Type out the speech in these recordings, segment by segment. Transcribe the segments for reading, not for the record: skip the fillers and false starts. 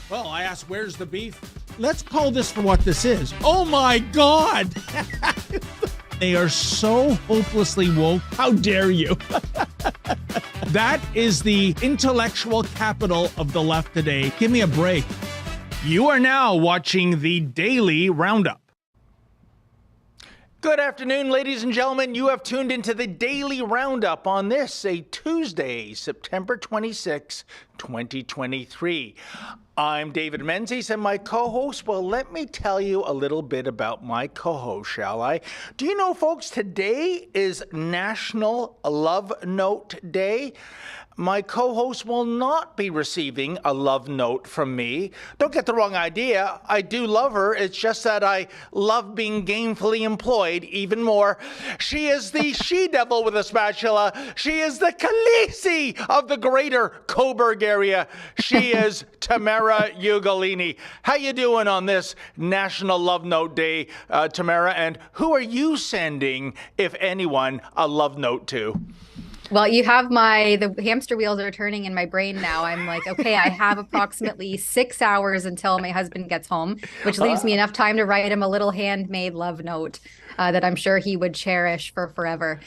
Well, I asked, where's the beef? Let's call this for what this is. Oh my God! They are so hopelessly woke. How dare you? That is the intellectual capital of the left today. Give me a break. You are now watching the Daily Roundup. Good afternoon, ladies and gentlemen. You have tuned into the Daily Roundup on this, a Tuesday, September 26, 2023. I'm David Menzies, and my co-host, well, let me tell you a little bit about my co-host, shall I? Do you know, folks, today is National Love Note Day. My co-host will not be receiving a love note from me. Don't get the wrong idea. I do love her. It's just that I love being gainfully employed even more. She is the she-devil with a spatula. She is the Khaleesi of the greater Coburg area. She is Tamara Ugolini. How you doing on this National Love Note Day, Tamara? And who are you sending, if anyone, a love note to? Well, you have the hamster wheels are turning in my brain now. I'm like, okay, I have approximately 6 hours until my husband gets home, which leaves me enough time to write him a little handmade love note that I'm sure he would cherish for forever.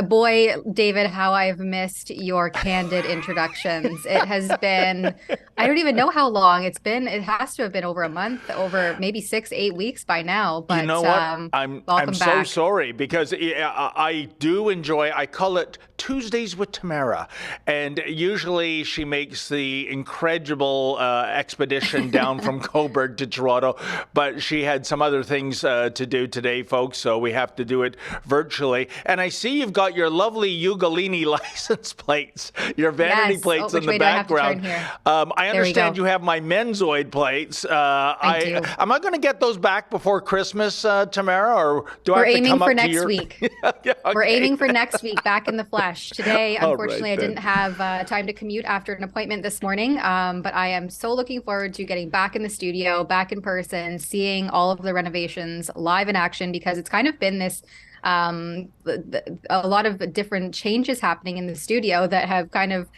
Boy, David, how I've missed your candid introductions. It has been, I don't even know how long it's been. It has to have been over a month, over maybe 6-8 weeks by now. But you know what? I'm so sorry, because I do enjoy, I call it Tuesdays with Tamara, and usually she makes the incredible expedition down from Coburg to Toronto, but she had some other things to do today, folks, so we have to do it virtually. And I see you've got your lovely Ugolini license plates, your vanity plates in the background. I understand you have my Menzoid plates. I do. Am I going to get those back before Christmas, Tamara, or do I have to come up to your... We're aiming for next week. Yeah, okay. We're aiming for next week, back in the flesh. Today, unfortunately, I didn't have time to commute after an appointment this morning, but I am so looking forward to getting back in the studio, back in person, seeing all of the renovations live in action, because it's kind of been this a lot of different changes happening in the studio that have kind of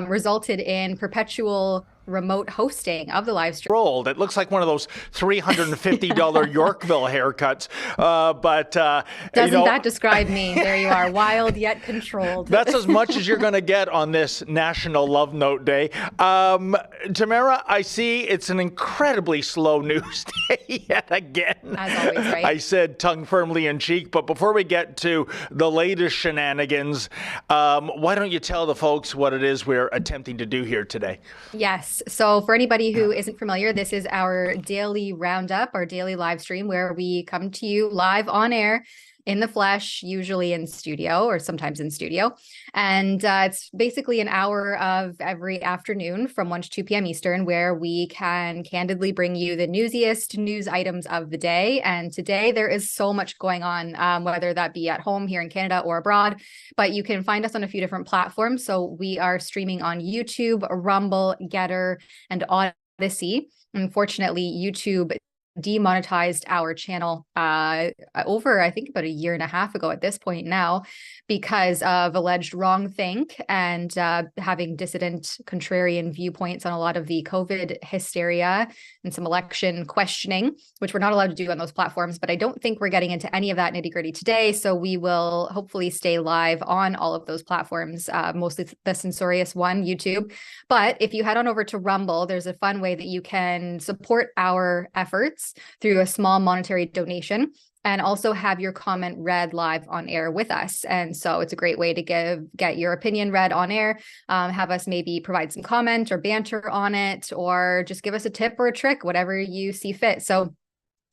resulted in perpetual remote hosting of the live stream. Rolled. It looks like one of those $350 Yorkville haircuts. But doesn't that describe me? There you are, wild yet controlled. That's as much as you're going to get on this National Love Note Day. Tamara, I see it's an incredibly slow news day yet again. As always, right? I said tongue firmly in cheek, but before we get to the latest shenanigans, why don't you tell the folks what it is we're attempting to do here today? Yes. So for anybody who isn't familiar, this is our daily roundup, our daily live stream, where we come to you live on air in the flesh, usually in studio or sometimes in studio. And it's basically an hour of every afternoon from 1 to 2 p.m. Eastern, where we can candidly bring you the newsiest news items of the day. And today there is so much going on, whether that be at home here in Canada or abroad, but you can find us on a few different platforms. So we are streaming on YouTube, Rumble, Getter, and Odyssey. Unfortunately, YouTube demonetized our channel over, I think, about a year and a half ago at this point now, because of alleged wrongthink and having dissident contrarian viewpoints on a lot of the COVID hysteria and some election questioning, which we're not allowed to do on those platforms. But I don't think we're getting into any of that nitty-gritty today. So we will hopefully stay live on all of those platforms, mostly the censorious one, YouTube. But if you head on over to Rumble, there's a fun way that you can support our efforts through a small monetary donation, and also have your comment read live on air with us. And so it's a great way to get your opinion read on air, have us maybe provide some comment or banter on it, or just give us a tip or a trick, whatever you see fit. So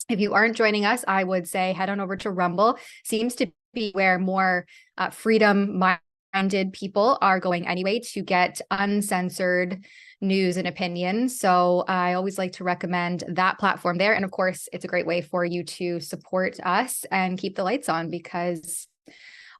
if you aren't joining us, I would say head on over to Rumble. Seems to be where more freedom-minded people are going anyway, to get uncensored news and opinions. So I always like to recommend that platform there. And of course, it's a great way for you to support us and keep the lights on, because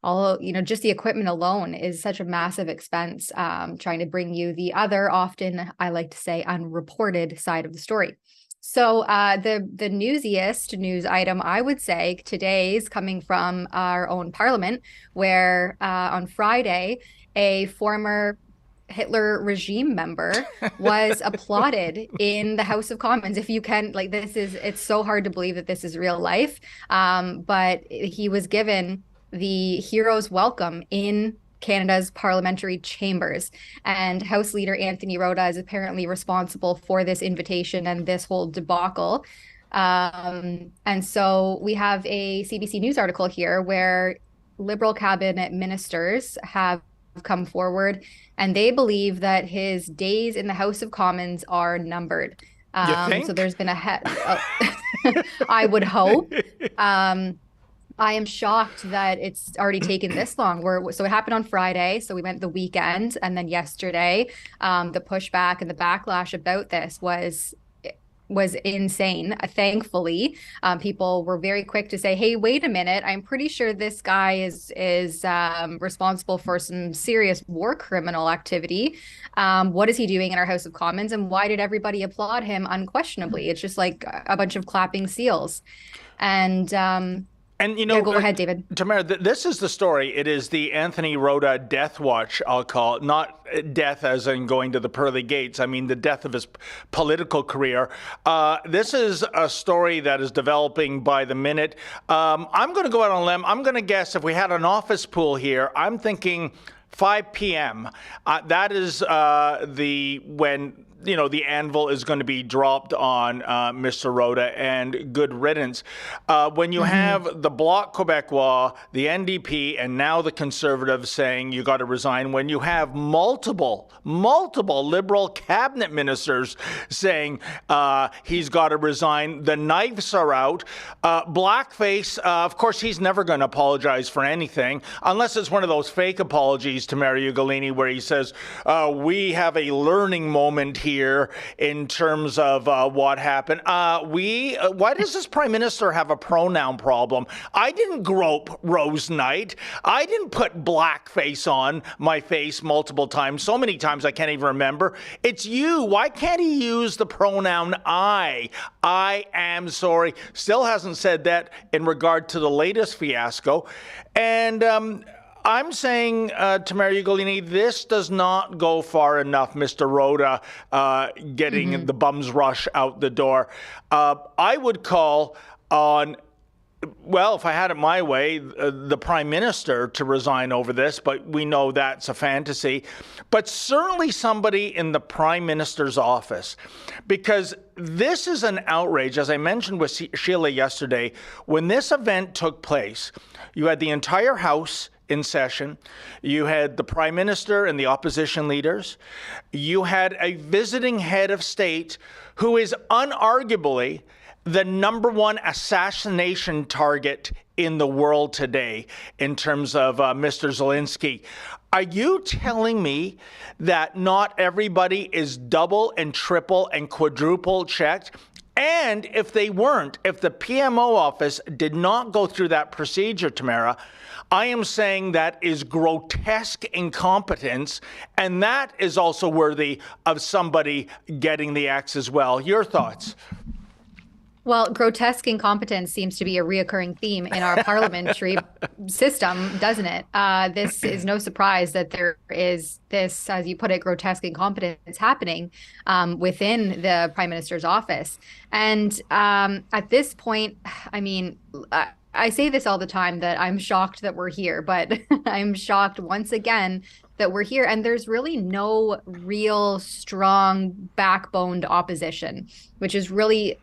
just the equipment alone is such a massive expense, trying to bring you the other, often, I like to say, unreported side of the story. So the newsiest news item, I would say, today is coming from our own parliament, where on Friday, a former Hitler regime member was applauded in the House of Commons. If you can, like, it's so hard to believe that this is real life. But he was given the hero's welcome in Canada's parliamentary chambers. And House Leader Anthony Rota is apparently responsible for this invitation and this whole debacle. And so we have a CBC News article here where Liberal cabinet ministers have come forward, and they believe that his days in the House of Commons are numbered. You think? So there's been I would hope. I am shocked that it's already taken this long. So it happened on Friday. So we went the weekend, and then yesterday, the pushback and the backlash about this was insane. Thankfully, people were very quick to say, "Hey, wait a minute! I'm pretty sure this guy is responsible for some serious war criminal activity. What is he doing in our House of Commons, and why did everybody applaud him unquestionably?" It's just like a bunch of clapping seals, and you know, yeah, go ahead, David. Tamara, this is the story. It is the Anthony Rota death watch, I'll call it. Not death as in going to the pearly gates. I mean, the death of his political career. This is a story that is developing by the minute. I'm going to go out on a limb. I'm going to guess if we had an office pool here, I'm thinking 5 p.m. That is when the anvil is going to be dropped on Mr. Rota, and good riddance. When you have the Bloc Québécois, the NDP, and now the Conservatives saying you got to resign, when you have multiple Liberal cabinet ministers saying he's got to resign, the knives are out. Blackface, of course, he's never going to apologize for anything, unless it's one of those fake apologies to Mario Galini where he says, we have a learning moment here in terms of what happened. Why does this Prime Minister have a pronoun problem? I didn't grope Rose Knight. I didn't put blackface on my face multiple times, so many times I can't even remember. It's you. Why can't he use the pronoun I? I am sorry. Still hasn't said that in regard to the latest fiasco. And I'm saying to Mario Galini, this does not go far enough, Mr. Rota, getting the bums rush out the door. I would call on, well, if I had it my way, the Prime Minister to resign over this, but we know that's a fantasy. But certainly somebody in the Prime Minister's office, because this is an outrage. As I mentioned with Sheila yesterday, when this event took place, you had the entire House in session. You had the Prime Minister and the opposition leaders. You had a visiting head of state who is unarguably the number one assassination target in the world today in terms of Mr. Zelensky. Are you telling me that not everybody is double and triple and quadruple checked? And if they weren't, if the PMO office did not go through that procedure, Tamara, I am saying that is grotesque incompetence, and that is also worthy of somebody getting the axe as well. Your thoughts? Well, grotesque incompetence seems to be a reoccurring theme in our parliamentary system, doesn't it? This is no surprise that there is this, as you put it, grotesque incompetence happening within the Prime Minister's office. And at this point, I mean, I say this all the time that I'm shocked that we're here, but I'm shocked once again that we're here, and there's really no real strong backboned opposition, which is really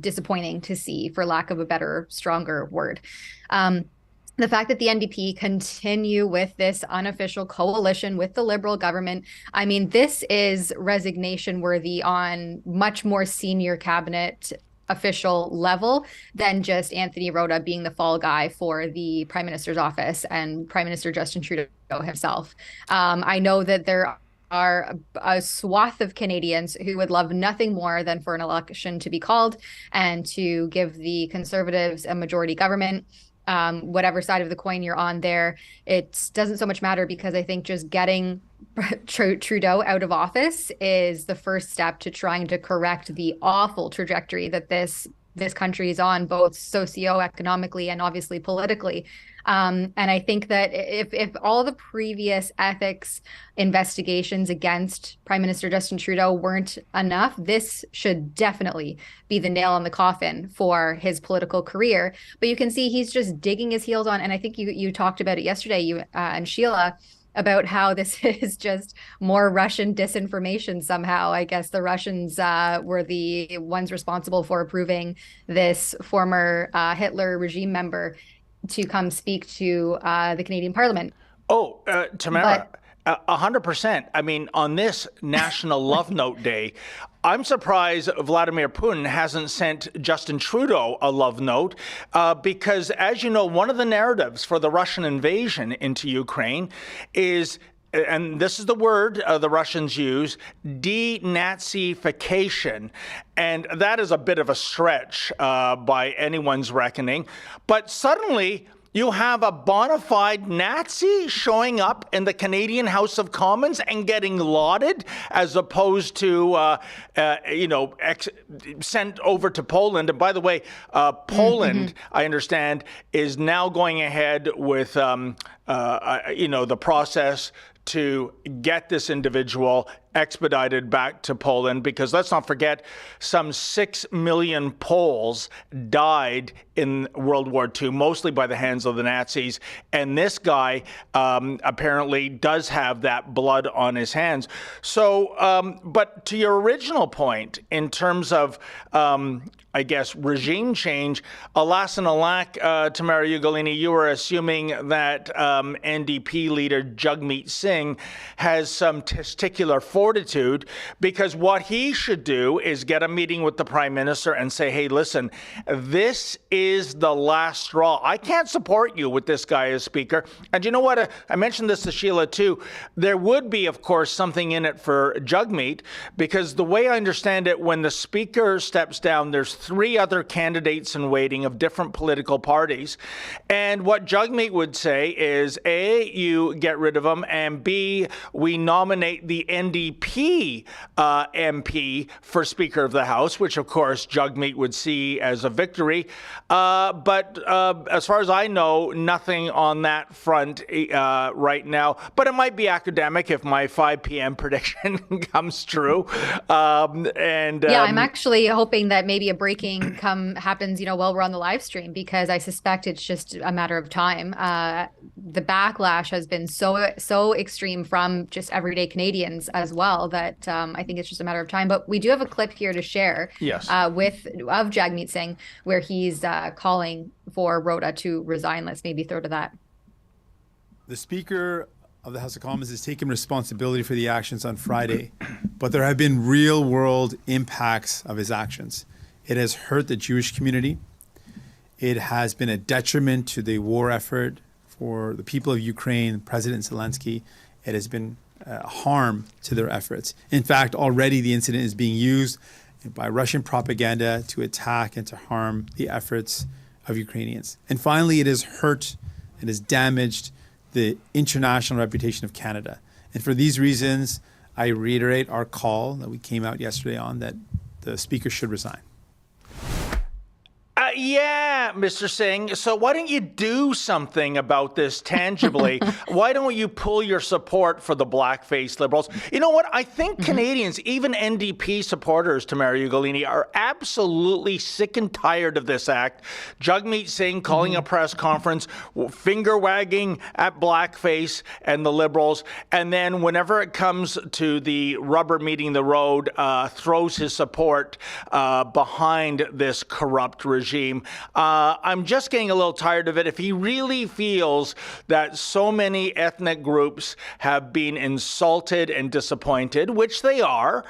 disappointing to see, for lack of a better, stronger word. The fact that the NDP continue with this unofficial coalition with the Liberal government, I mean, this is resignation worthy on much more senior cabinet official level than just Anthony Rota being the fall guy for the Prime Minister's office and Prime Minister Justin Trudeau himself. I know that there are a swath of Canadians who would love nothing more than for an election to be called and to give the Conservatives a majority government. Whatever side of the coin you're on there, it doesn't so much matter, because I think just getting Trudeau out of office is the first step to trying to correct the awful trajectory that this this country is on, both socioeconomically and obviously politically. And I think that if all the previous ethics investigations against Prime Minister Justin Trudeau weren't enough, this should definitely be the nail in the coffin for his political career. But you can see he's just digging his heels on. And I think you talked about it yesterday, you and Sheila, about how this is just more Russian disinformation somehow. I guess the Russians were the ones responsible for approving this former Hitler regime member to come speak to the Canadian Parliament. Oh, Tamara, 100%. I mean, on this National Love Note Day, I'm surprised Vladimir Putin hasn't sent Justin Trudeau a love note because, as you know, one of the narratives for the Russian invasion into Ukraine is, and this is the word the Russians use, denazification. And that is a bit of a stretch by anyone's reckoning. But suddenly, you have a bona fide Nazi showing up in the Canadian House of Commons and getting lauded, as opposed to, sent over to Poland. And by the way, Poland, I understand, is now going ahead with, the process to get this individual expedited back to Poland, because let's not forget, some 6 million Poles died in World War II, mostly by the hands of the Nazis. And this guy apparently does have that blood on his hands. So, but to your original point, in terms of, I guess, regime change, alas and alack, Tamara Ugolini, you were assuming that NDP leader Jagmeet Singh has some testicular fortitude, because what he should do is get a meeting with the Prime Minister and say, hey, listen, this is the last straw. I can't support you with this guy as Speaker. And you know what? I mentioned this to Sheila too. There would be, of course, something in it for Jagmeet, because the way I understand it, when the Speaker steps down, there's 3 other candidates in waiting of different political parties. And what Jagmeet would say is, A, you get rid of them, and B, we nominate the NDP MP for Speaker of the House, which of course Jagmeet would see as a victory. But as far as I know, nothing on that front right now. But it might be academic if my 5 p.m. prediction comes true. I'm actually hoping that maybe a breaking happens, while we're on the live stream, because I suspect it's just a matter of time. The backlash has been so extreme from just everyday Canadians as well that I think it's just a matter of time. But we do have a clip here to share. Yes. Of Jagmeet Singh, where he's calling for Rota to resign. Let's maybe throw to that. The Speaker of the House of Commons has taken responsibility for the actions on Friday, but there have been real-world impacts of his actions. It has hurt the Jewish community. It has been a detriment to the war effort for the people of Ukraine, President Zelensky. It has been harm to their efforts. In fact, already the incident is being used by Russian propaganda to attack and to harm the efforts of Ukrainians. And finally, it has hurt, it has damaged the international reputation of Canada. And for these reasons, I reiterate our call that we came out yesterday on, that the Speaker should resign. Yeah, Mr. Singh. So why don't you do something about this tangibly? Why don't you pull your support for the blackface Liberals? You know what? I think Canadians, even NDP supporters, Tamara Ugolini, are absolutely sick and tired of this act. Jagmeet Singh calling a press conference, finger wagging at blackface and the Liberals, and then whenever it comes to the rubber meeting the road, throws his support behind this corrupt regime. I'm just getting a little tired of it. If he really feels that so many ethnic groups have been insulted and disappointed, which they are,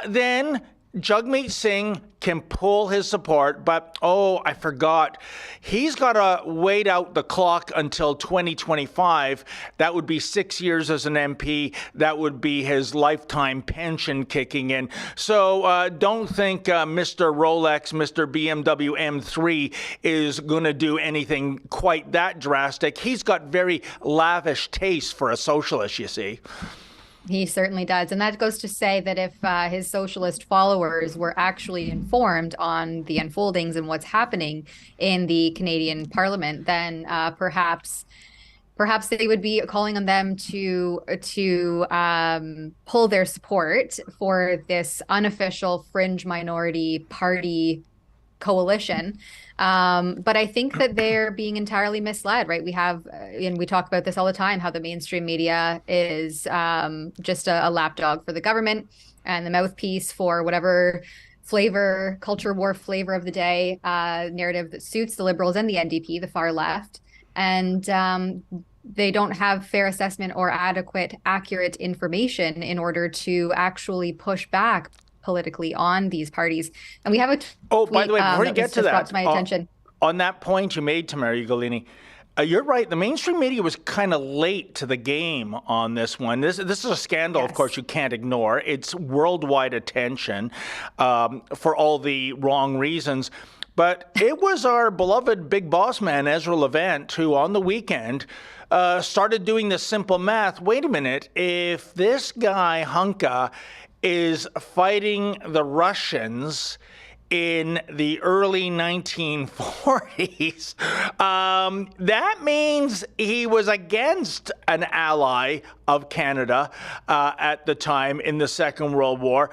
then Jagmeet Singh can pull his support, but, I forgot. He's got to wait out the clock until 2025. That would be 6 years as an MP. That would be his lifetime pension kicking in. So don't think Mr. Rolex, Mr. BMW M3 is going to do anything quite that drastic. He's got very lavish taste for a socialist, you see. He certainly does. And that goes to say that if his socialist followers were actually informed on the unfoldings and what's happening in the Canadian Parliament, then perhaps they would be calling on them to pull their support for this unofficial fringe minority party coalition. But I think that they're being entirely misled, right? We have, and we talk about this all the time, how the mainstream media is just a lapdog for the government and the mouthpiece for whatever flavor, culture war flavor of the day, narrative that suits the Liberals and the NDP, the far left. And they don't have fair assessment or accurate information in order to actually push back politically on these parties. And we have a tweet, by the way, before you get to that, brought to my attention. On that point you made, Tamara Ugolini, you're right. The mainstream media was kind of late to the game on this one. This is a scandal, yes. Of course, you can't ignore. It's worldwide attention for all the wrong reasons. But it was our beloved big boss man, Ezra Levant, who on the weekend started doing the simple math. Wait a minute. If this guy, Hunka, is fighting the Russians in the early 1940s, that means he was against an ally of Canada at the time in the Second World War.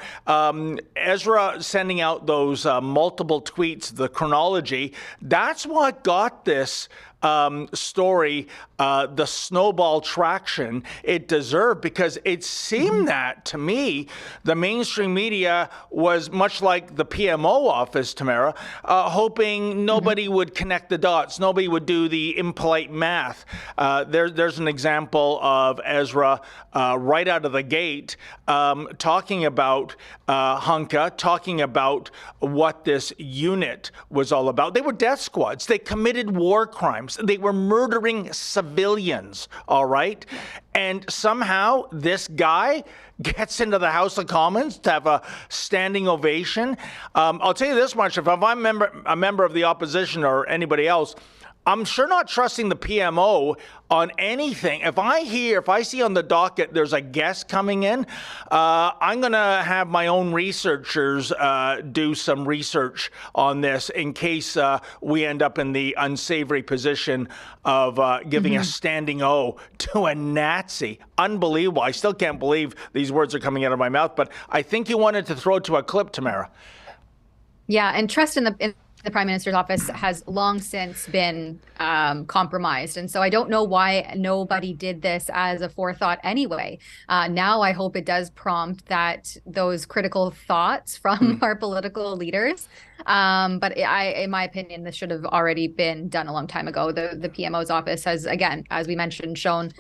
Ezra sending out those multiple tweets, the chronology, that's what got this story the snowball traction it deserved, because it seemed that, to me, the mainstream media was much like the PMO office, Tamara, hoping nobody would connect the dots, nobody would do the impolite math. There's an example of Ezra right out of the gate talking about Hunka, talking about what this unit was all about. They were death squads. They committed war crimes. They were murdering civilians, all right? And somehow this guy gets into the House of Commons to have a standing ovation. I'll tell you this much, if I'm a member of the opposition or anybody else, I'm sure not trusting the PMO on anything. If I see on the docket there's a guest coming in, I'm going to have my own researchers do some research on this in case we end up in the unsavory position of giving a standing O to a Nazi. Unbelievable. I still can't believe these words are coming out of my mouth, but I think you wanted to throw it to a clip, Tamara. Yeah, and trust in the Prime Minister's office has long since been compromised. And so I don't know why nobody did this as a forethought anyway. Now I hope it does prompt that those critical thoughts from our political leaders. But in my opinion, this should have already been done a long time ago. The PMO's office has, again, as we mentioned, shown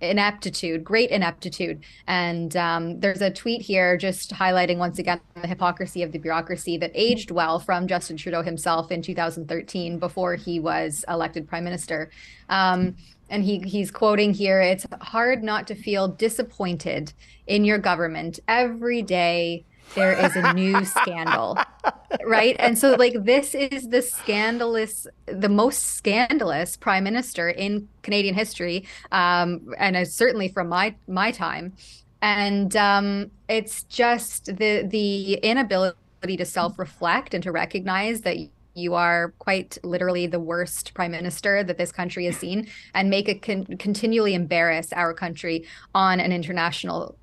ineptitude, great ineptitude. And there's a tweet here just highlighting once again the hypocrisy of the bureaucracy that aged well from Justin Trudeau himself in 2013 before he was elected Prime Minister. And he's quoting here, "It's hard not to feel disappointed in your government. Every day there is a new scandal." Right? And so this is the most scandalous Prime Minister in Canadian history, and certainly from my time. And it's just the inability to self-reflect and to recognize that you are quite literally the worst Prime Minister that this country has seen, and make it continually embarrass our country on the international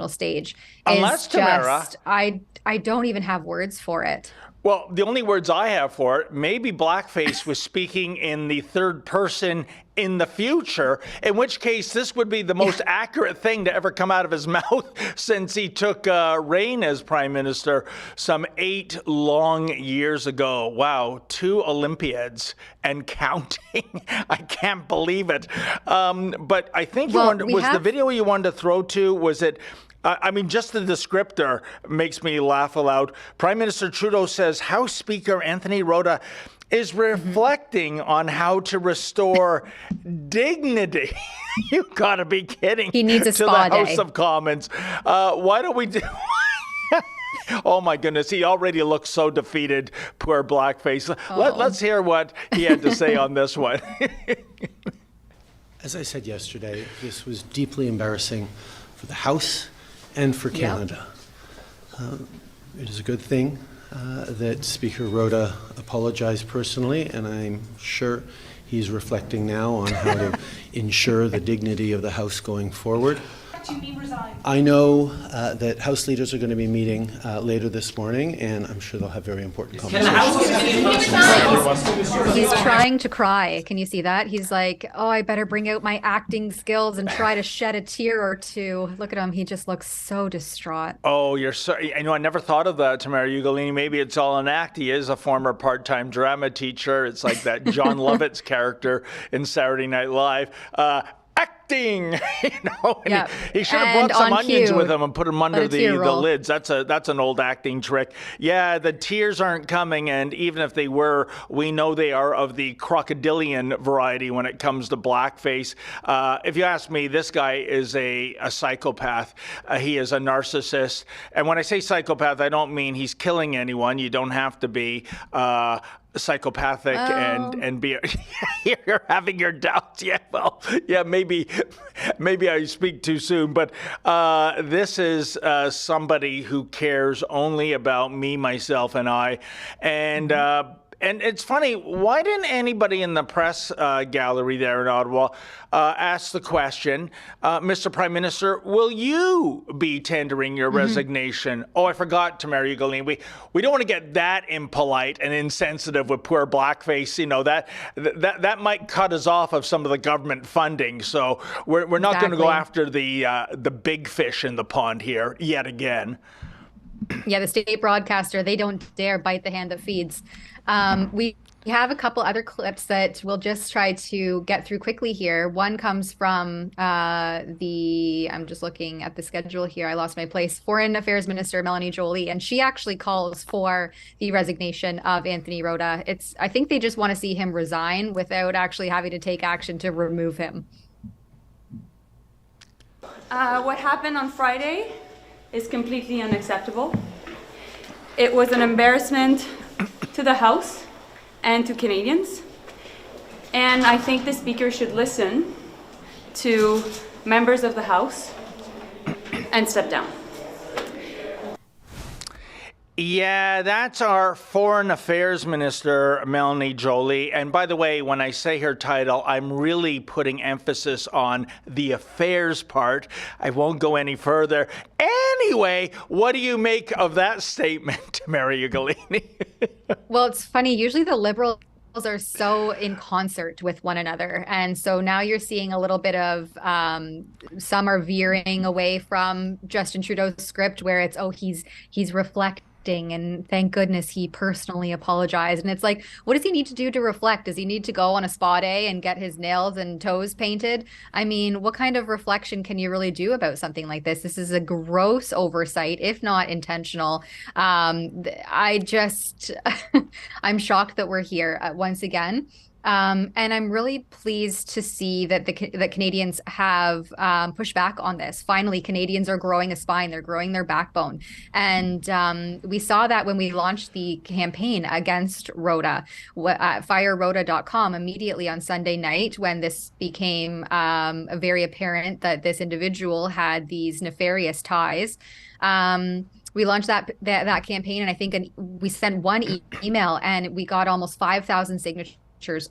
stage. Unless, Tamara, I don't even have words for it. Well, the only words I have for it, maybe blackface was speaking in the third person in the future, in which case this would be the most accurate thing to ever come out of his mouth since he took reign as Prime Minister some 8 long years ago. Wow, 2 Olympiads and counting. I can't believe it. But I think the video you wanted to throw to, was it... I mean, just the descriptor makes me laugh aloud. Prime Minister Trudeau says House Speaker Anthony Rota is reflecting on how to restore dignity. You gotta be kidding. He needs a to spa the day. House of Commons. Why don't we do... Oh my goodness, he already looks so defeated, poor blackface. Let's hear what he had to say on this one. As I said yesterday, this was deeply embarrassing for the House and for Canada. It is a good thing that Speaker Rota apologized personally, and I'm sure he's reflecting now on how to ensure the dignity of the House going forward. I know that House leaders are going to be meeting later this morning, and I'm sure they'll have very important conversations. He's trying to cry. Can you see that? He's like, oh, I better bring out my acting skills and try to shed a tear or two. Look at him. He just looks so distraught. Oh, you're so, I know, I never thought of that, Tamara Ugolini. Maybe it's all an act. He is a former part-time drama teacher. It's like that John Lovitz character in Saturday Night Live. Acting, and he should have brought some onions with him and put them under the lids. That's an old acting trick. Yeah, the tears aren't coming, and even if they were, we know they are of the crocodilian variety when it comes to blackface. If you ask me, this guy is a psychopath. He is a narcissist, and when I say psychopath, I don't mean he's killing anyone. You don't have to be psychopathic and be you're having your doubts. Maybe I speak too soon, but this is somebody who cares only about me, myself, and I, and it's funny, why didn't anybody in the press gallery there in Ottawa ask the question, Mr. Prime Minister, will you be tendering your resignation? Oh, I forgot, Tamara Ugolini. We don't want to get that impolite and insensitive with poor blackface. You know, that might cut us off of some of the government funding. So we're not going to go after the big fish in the pond here yet again. Yeah, the state broadcaster, they don't dare bite the hand that feeds. We have a couple other clips that we'll just try to get through quickly here. One comes from I'm just looking at the schedule here. I lost my place. Foreign Affairs Minister Melanie Joly, and she actually calls for the resignation of Anthony Rota. I think they just want to see him resign without actually having to take action to remove him. What happened on Friday is completely unacceptable. It was an embarrassment to the House and to Canadians. And I think the Speaker should listen to members of the House and step down. Yeah, that's our Foreign Affairs Minister, Melanie Joly. And by the way, when I say her title, I'm really putting emphasis on the affairs part. I won't go any further. Anyway, what do you make of that statement, Mary Ugolini? Well, it's funny. Usually the Liberals are so in concert with one another. And so now you're seeing a little bit of some are veering away from Justin Trudeau's script where it's, he's reflecting. And thank goodness he personally apologized. And it's like, what does he need to do to reflect? Does he need to go on a spa day and get his nails and toes painted? I mean, what kind of reflection can you really do about something like this? This is a gross oversight, if not intentional. I'm shocked that we're here once again. And I'm really pleased to see that that Canadians have pushed back on this. Finally, Canadians are growing a spine. They're growing their backbone. And we saw that when we launched the campaign against Rota at firerota.com immediately on Sunday night, when this became very apparent that this individual had these nefarious ties. We launched that campaign, and I think we sent one email, and we got almost 5,000 signatures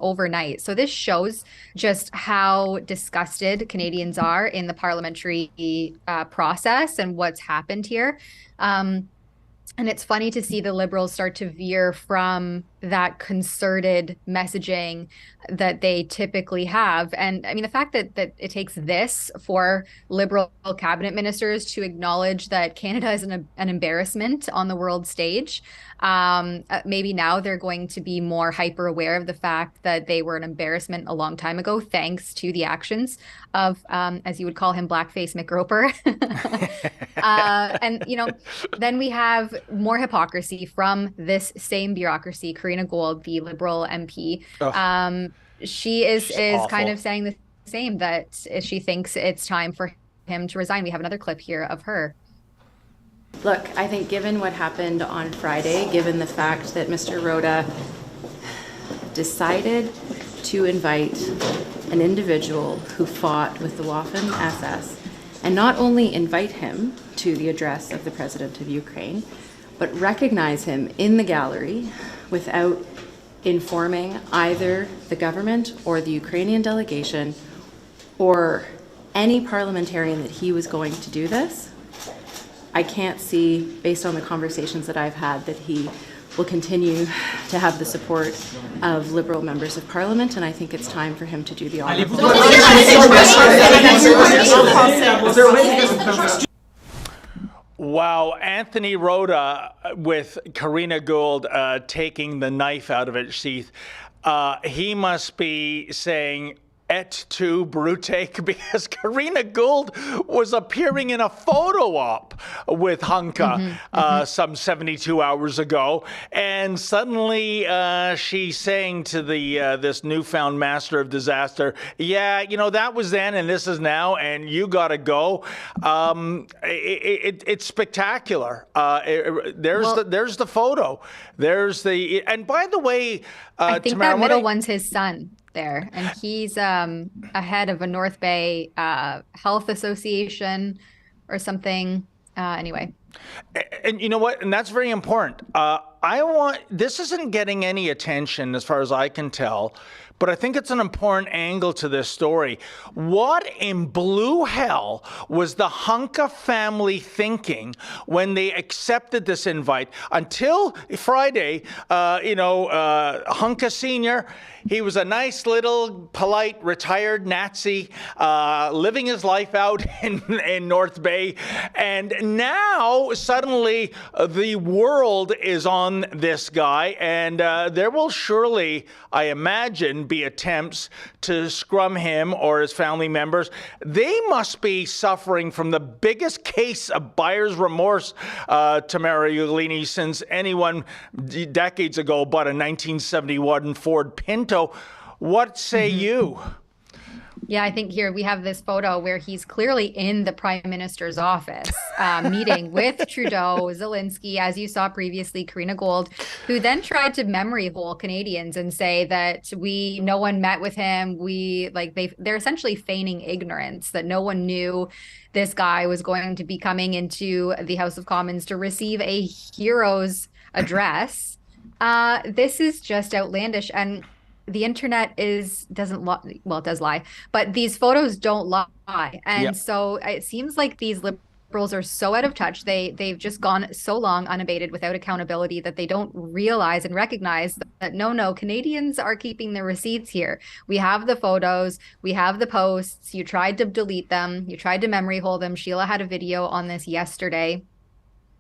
overnight. So this shows just how disgusted Canadians are in the parliamentary process and what's happened here. And it's funny to see the Liberals start to veer from that concerted messaging that they typically have. And I mean, the fact that it takes this for Liberal cabinet ministers to acknowledge that Canada is an embarrassment on the world stage. Maybe now they're going to be more hyper aware of the fact that they were an embarrassment a long time ago, thanks to the actions of, as you would call him, blackface Mick Roper. And, then we have more hypocrisy from this same bureaucracy. Karina Gold, the Liberal MP, she is kind of saying the same, that she thinks it's time for him to resign. We have another clip here of her. Look, I think given what happened on Friday, given the fact that Mr. Rota decided to invite an individual who fought with the Waffen SS and not only invite him to the address of the President of Ukraine, but recognize him in the gallery without informing either the government or the Ukrainian delegation or any parliamentarian that he was going to do this. I can't see, based on the conversations that I've had, that he will continue to have the support of Liberal members of Parliament, and I think it's time for him to do the honourable. Wow, Anthony Rota with Karina Gould taking the knife out of its sheath. He must be saying, et tu, Brute, because Karina Gould was appearing in a photo op with Hunka some 72 hours ago, and suddenly she's saying to the this newfound master of disaster, yeah, you know, that was then and this is now, and you gotta go. It's spectacular. There's the photo. There's the, and by the way, I think Tamara, that middle one's his son there, and he's ahead of a North Bay Health Association or something. Anyway. And you know what? And that's very important. This isn't getting any attention as far as I can tell, but I think it's an important angle to this story. What in blue hell was the Hunka family thinking when they accepted this invite? Until Friday, Hunka Sr., he was a nice little, polite, retired Nazi living his life out in North Bay. And now, suddenly, the world is on this guy. And there will surely, I imagine, be attempts to scrum him or his family members. They must be suffering from the biggest case of buyer's remorse, Tamara Uglini, since anyone decades ago bought a 1971 Ford Pinto. What say you? Yeah, I think here we have this photo where he's clearly in the Prime Minister's office, meeting with Trudeau, Zelensky, as you saw previously, Karina Gould, who then tried to memory hole Canadians and say that no one met with him. They're essentially feigning ignorance, that no one knew this guy was going to be coming into the House of Commons to receive a hero's address. This is just outlandish, and the internet doesn't lie. Well, it does lie, but these photos don't lie. And so it seems like these liberals are so out of touch. They've just gone so long unabated without accountability that they don't realize and recognize that no, Canadians are keeping the receipts here. We have the photos, we have the posts. You tried to delete them, you tried to memory hole them. Sheila had a video on this yesterday.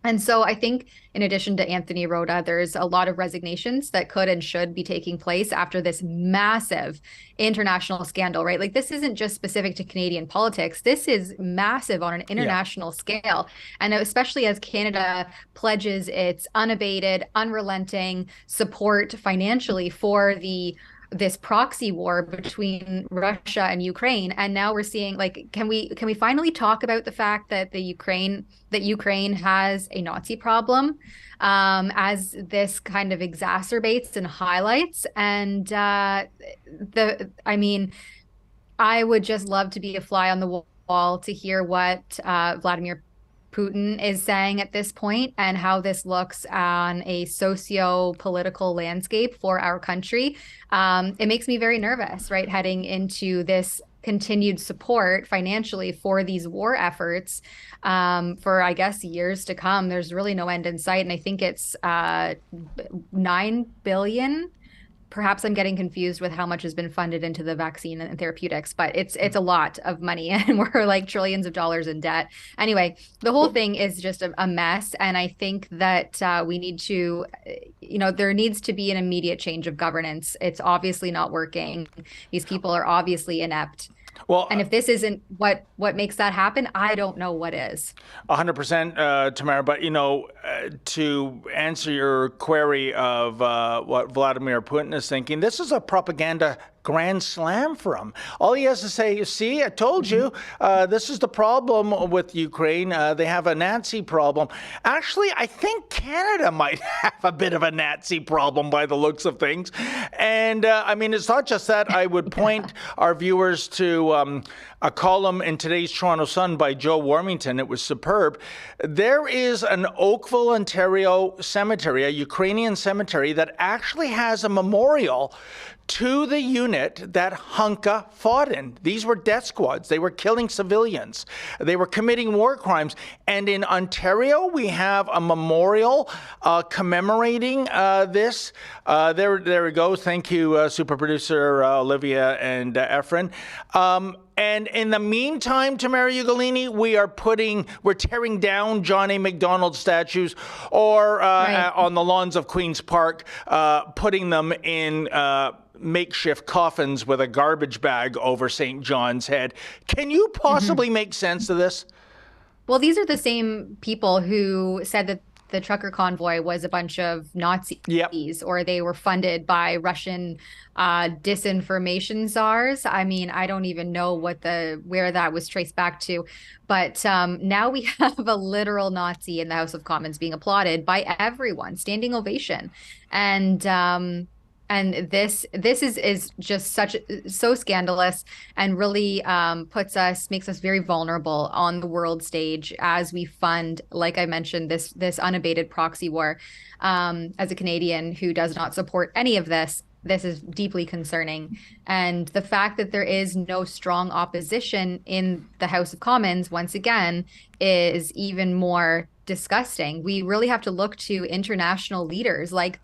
And so I think in addition to Anthony Rota, there's a lot of resignations that could and should be taking place after this massive international scandal, right? Like, this isn't just specific to Canadian politics. This is massive on an international scale. And especially as Canada pledges its unabated, unrelenting support financially for this proxy war between Russia and Ukraine. And now we're seeing, like, can we finally talk about the fact that Ukraine has a Nazi problem, as this kind of exacerbates and highlights. And I would just love to be a fly on the wall to hear what Vladimir Putin is saying at this point, and how this looks on a socio-political landscape for our country. It makes me very nervous, right, heading into this continued support financially for these war efforts for, I guess, years to come. There's really no end in sight, and I think it's $9 billion. Perhaps I'm getting confused with how much has been funded into the vaccine and therapeutics, but it's a lot of money, and we're like trillions of dollars in debt. Anyway, the whole thing is just a mess, and I think that we need to, there needs to be an immediate change of governance. It's obviously not working. These people are obviously inept. Well, and if this isn't what makes that happen, I don't know what is. 100%, Tamara. But, to answer your query of what Vladimir Putin is thinking, this is a propaganda grand slam for him. All he has to say is, see, I told you, this is the problem with Ukraine. They have a Nazi problem. Actually, I think Canada might have a bit of a Nazi problem by the looks of things. And I mean, it's not just that. I would point our viewers to a column in today's Toronto Sun by Joe Warmington. It was superb. There is an Oakville, Ontario cemetery, a Ukrainian cemetery, that actually has a memorial to the unit that Hunka fought in. These were death squads. They were killing civilians. They were committing war crimes. And in Ontario, we have a memorial commemorating this. There we go. Thank you, super producer Olivia and Efren. And in the meantime, Tamara Ugolini, we're tearing down John A. Macdonald statues, or on the lawns of Queen's Park, putting them in makeshift coffins with a garbage bag over St. John's head. Can you possibly make sense of this? Well, these are the same people who said that the trucker convoy was a bunch of Nazis, or they were funded by Russian disinformation czars. I mean, I don't even know where that was traced back to. But now we have a literal Nazi in the House of Commons being applauded by everyone, standing ovation. And this is just so scandalous, and really makes us very vulnerable on the world stage as we fund, like I mentioned, this unabated proxy war. As a Canadian who does not support any of this is deeply concerning. And the fact that there is no strong opposition in the House of Commons, once again, is even more disgusting. We really have to look to international leaders like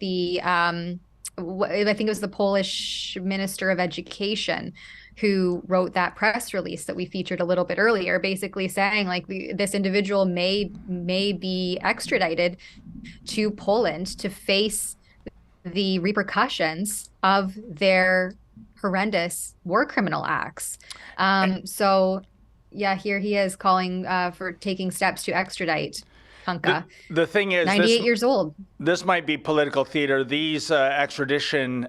I think it was the Polish Minister of Education who wrote that press release that we featured a little bit earlier, basically saying this individual may be extradited to Poland to face the repercussions of their horrendous war criminal acts. So yeah, here he is calling for taking steps to extradite Hunka. The thing is, 98 years old. This might be political theater. These extradition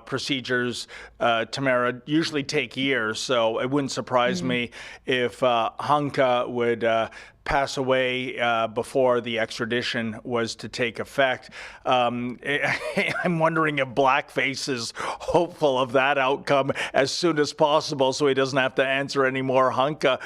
procedures, Tamara, usually take years. So it wouldn't surprise me if Hunka would pass away before the extradition was to take effect. I'm wondering if Blackface is hopeful of that outcome as soon as possible, so he doesn't have to answer any more Hunka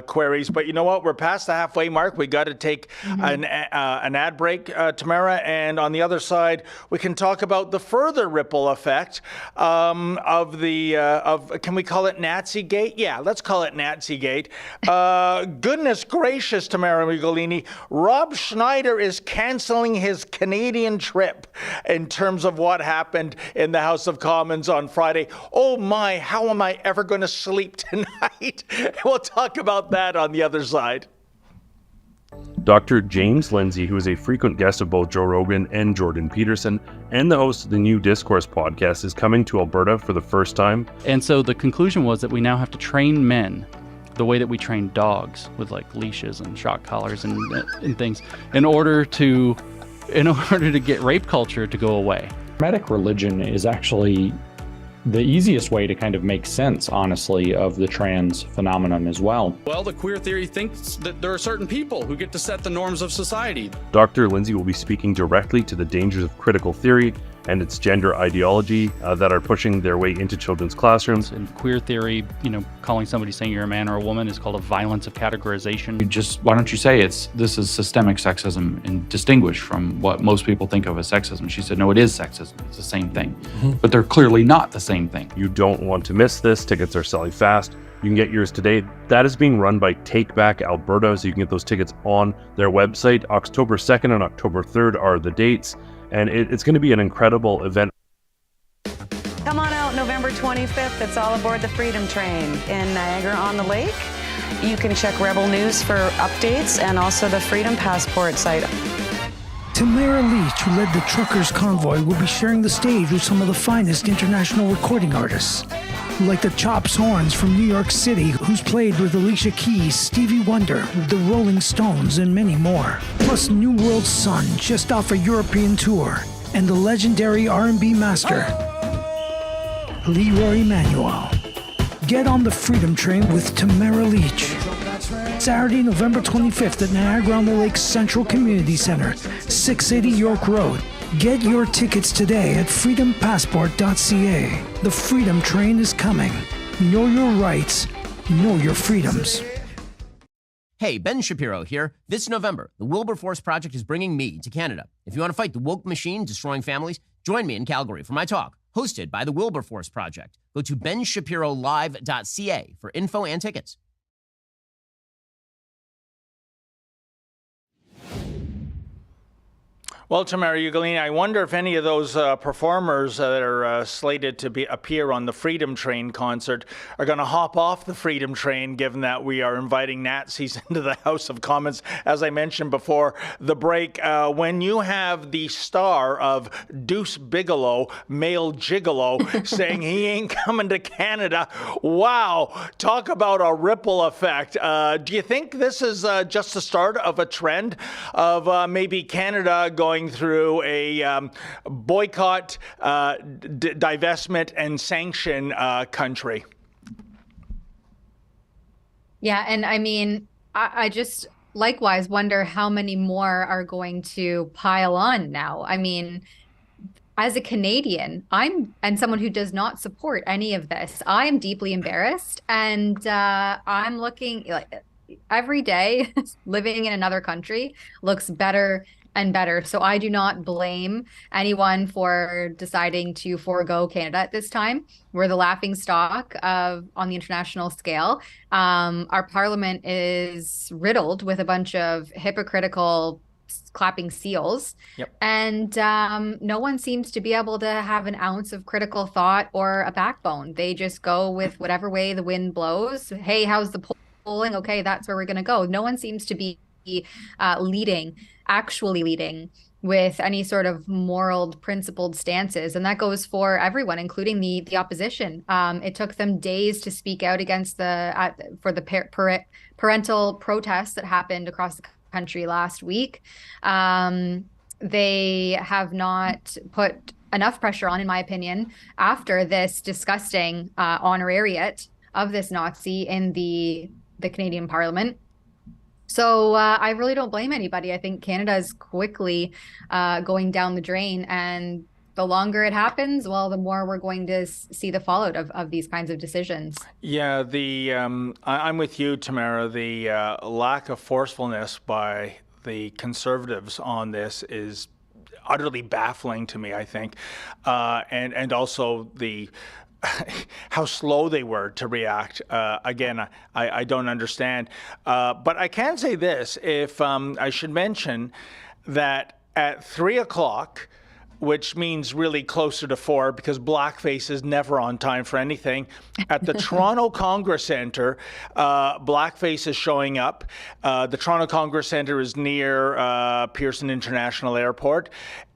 queries. But you know what? We're past the halfway mark. We got to take an ad break, Tamara, and on the other side, we can talk about the further ripple effect of can we call it Nazi Gate? Yeah, let's call it Nazi Gate. Goodness gracious, Tamara Ugolini, Rob Schneider is canceling his Canadian trip in terms of what happened in the House of Commons on Friday. Oh my, how am I ever going to sleep tonight? We'll talk about that on the other side. Dr. James Lindsay, who is a frequent guest of both Joe Rogan and Jordan Peterson, and the host of the New Discourse podcast, is coming to Alberta for the first time. And so the conclusion was that we now have to train men the way that we train dogs, with leashes and shock collars and things, in order to get rape culture to go away. Hermetic religion is actually the easiest way to kind of make sense, honestly, of the trans phenomenon as well. Well, the queer theory thinks that there are certain people who get to set the norms of society. Dr. Lindsay will be speaking directly to the dangers of critical theory and its gender ideology that are pushing their way into children's classrooms. In queer theory, calling somebody saying you're a man or a woman is called a violence of categorization. Why don't you say this is systemic sexism and distinguished from what most people think of as sexism? She said, no, it is sexism. It's the same thing. But they're clearly not the same thing. You don't want to miss this. Tickets are selling fast. You can get yours today. That is being run by Take Back Alberta, so you can get those tickets on their website. October 2nd and October 3rd are the dates. And it's going to be an incredible event. Come on out November 25th. It's all aboard the Freedom Train in Niagara-on-the-Lake. You can check Rebel News for updates and also the Freedom Passport site. Tamara Leach, who led the Truckers Convoy, will be sharing the stage with some of the finest international recording artists, like the Chops Horns from New York City, who's played with Alicia Keys, Stevie Wonder, the Rolling Stones, and many more. Plus New World Sun, just off a European tour, and the legendary R&B master. Leroy Emanuel. Get on the Freedom Train with Tamara Leach. Saturday, November 25th at Niagara-on-the-Lake Central Community Center, 680 York Road. Get your tickets today at freedompassport.ca. The Freedom Train is coming. Know your rights. Know your freedoms. Hey, Ben Shapiro here. This November, the Wilberforce Project is bringing me to Canada. If you want to fight the woke machine destroying families, join me in Calgary for my talk, hosted by the Wilberforce Project. Go to benshapirolive.ca for info and tickets. Well, Tamara Ugolini, I wonder if any of those performers that are slated to appear on the Freedom Train concert are going to hop off the Freedom Train, given that we are inviting Nazis into the House of Commons. As I mentioned before the break, when you have the star of Deuce Bigalow, male gigolo, saying he ain't coming to Canada, wow, talk about a ripple effect. Do you think this is just the start of a trend of maybe Canada going through a boycott, divestment, and sanction country? Yeah, and I mean, I just likewise wonder how many more are going to pile on now. I mean, as a Canadian, and someone who does not support any of this, I am deeply embarrassed, and I'm looking like every day living in another country looks better and better. So I do not blame anyone for deciding to forego Canada at this time. We're the laughing stock on the international scale. Our parliament is riddled with a bunch of hypocritical clapping seals. Yep. And no one seems to be able to have an ounce of critical thought or a backbone. They just go with whatever way the wind blows. Hey, how's the polling? Okay, that's where we're going to go. No one seems to be actually leading with any sort of moral, principled stances. And that goes for everyone, including the opposition. It took them days to speak out against the parental protests that happened across the country last week. They have not put enough pressure on, in my opinion, after this disgusting honorariate of this Nazi in the Canadian Parliament. So I really don't blame anybody. I think Canada is quickly going down the drain, and the longer it happens, well, the more we're going to see the fallout of these kinds of decisions. Yeah, I'm with you, Tamara. The lack of forcefulness by the Conservatives on this is utterly baffling to me, I think, and also the how slow they were to react. Again, I don't understand. But I can say this, if I should mention that at 3 o'clock, which means really closer to 4 because blackface is never on time for anything, at the Toronto Congress Centre, blackface is showing up. The Toronto Congress Centre is near Pearson International Airport.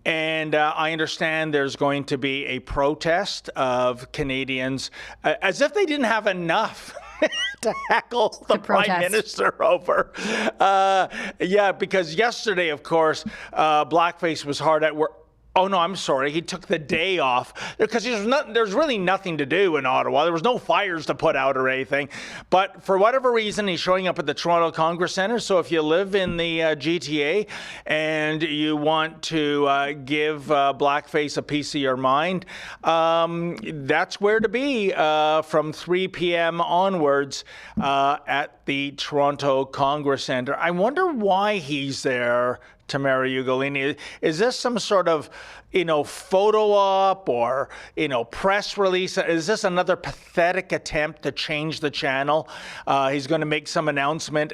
And I understand there's going to be a protest of Canadians, as if they didn't have enough to heckle the Prime Minister over. Yeah, because yesterday, of course, blackface was hard at work. Oh, no, I'm sorry. He took the day off because there's really nothing to do in Ottawa. There was no fires to put out or anything. But for whatever reason, he's showing up at the Toronto Congress Centre. So if you live in the GTA and you want to give blackface a piece of your mind, that's where to be from 3 p.m. onwards at the Toronto Congress Centre. I wonder why he's there, Tamara Ugolini. Is this some sort of, photo op or, press release? Is this another pathetic attempt to change the channel? He's going to make some announcement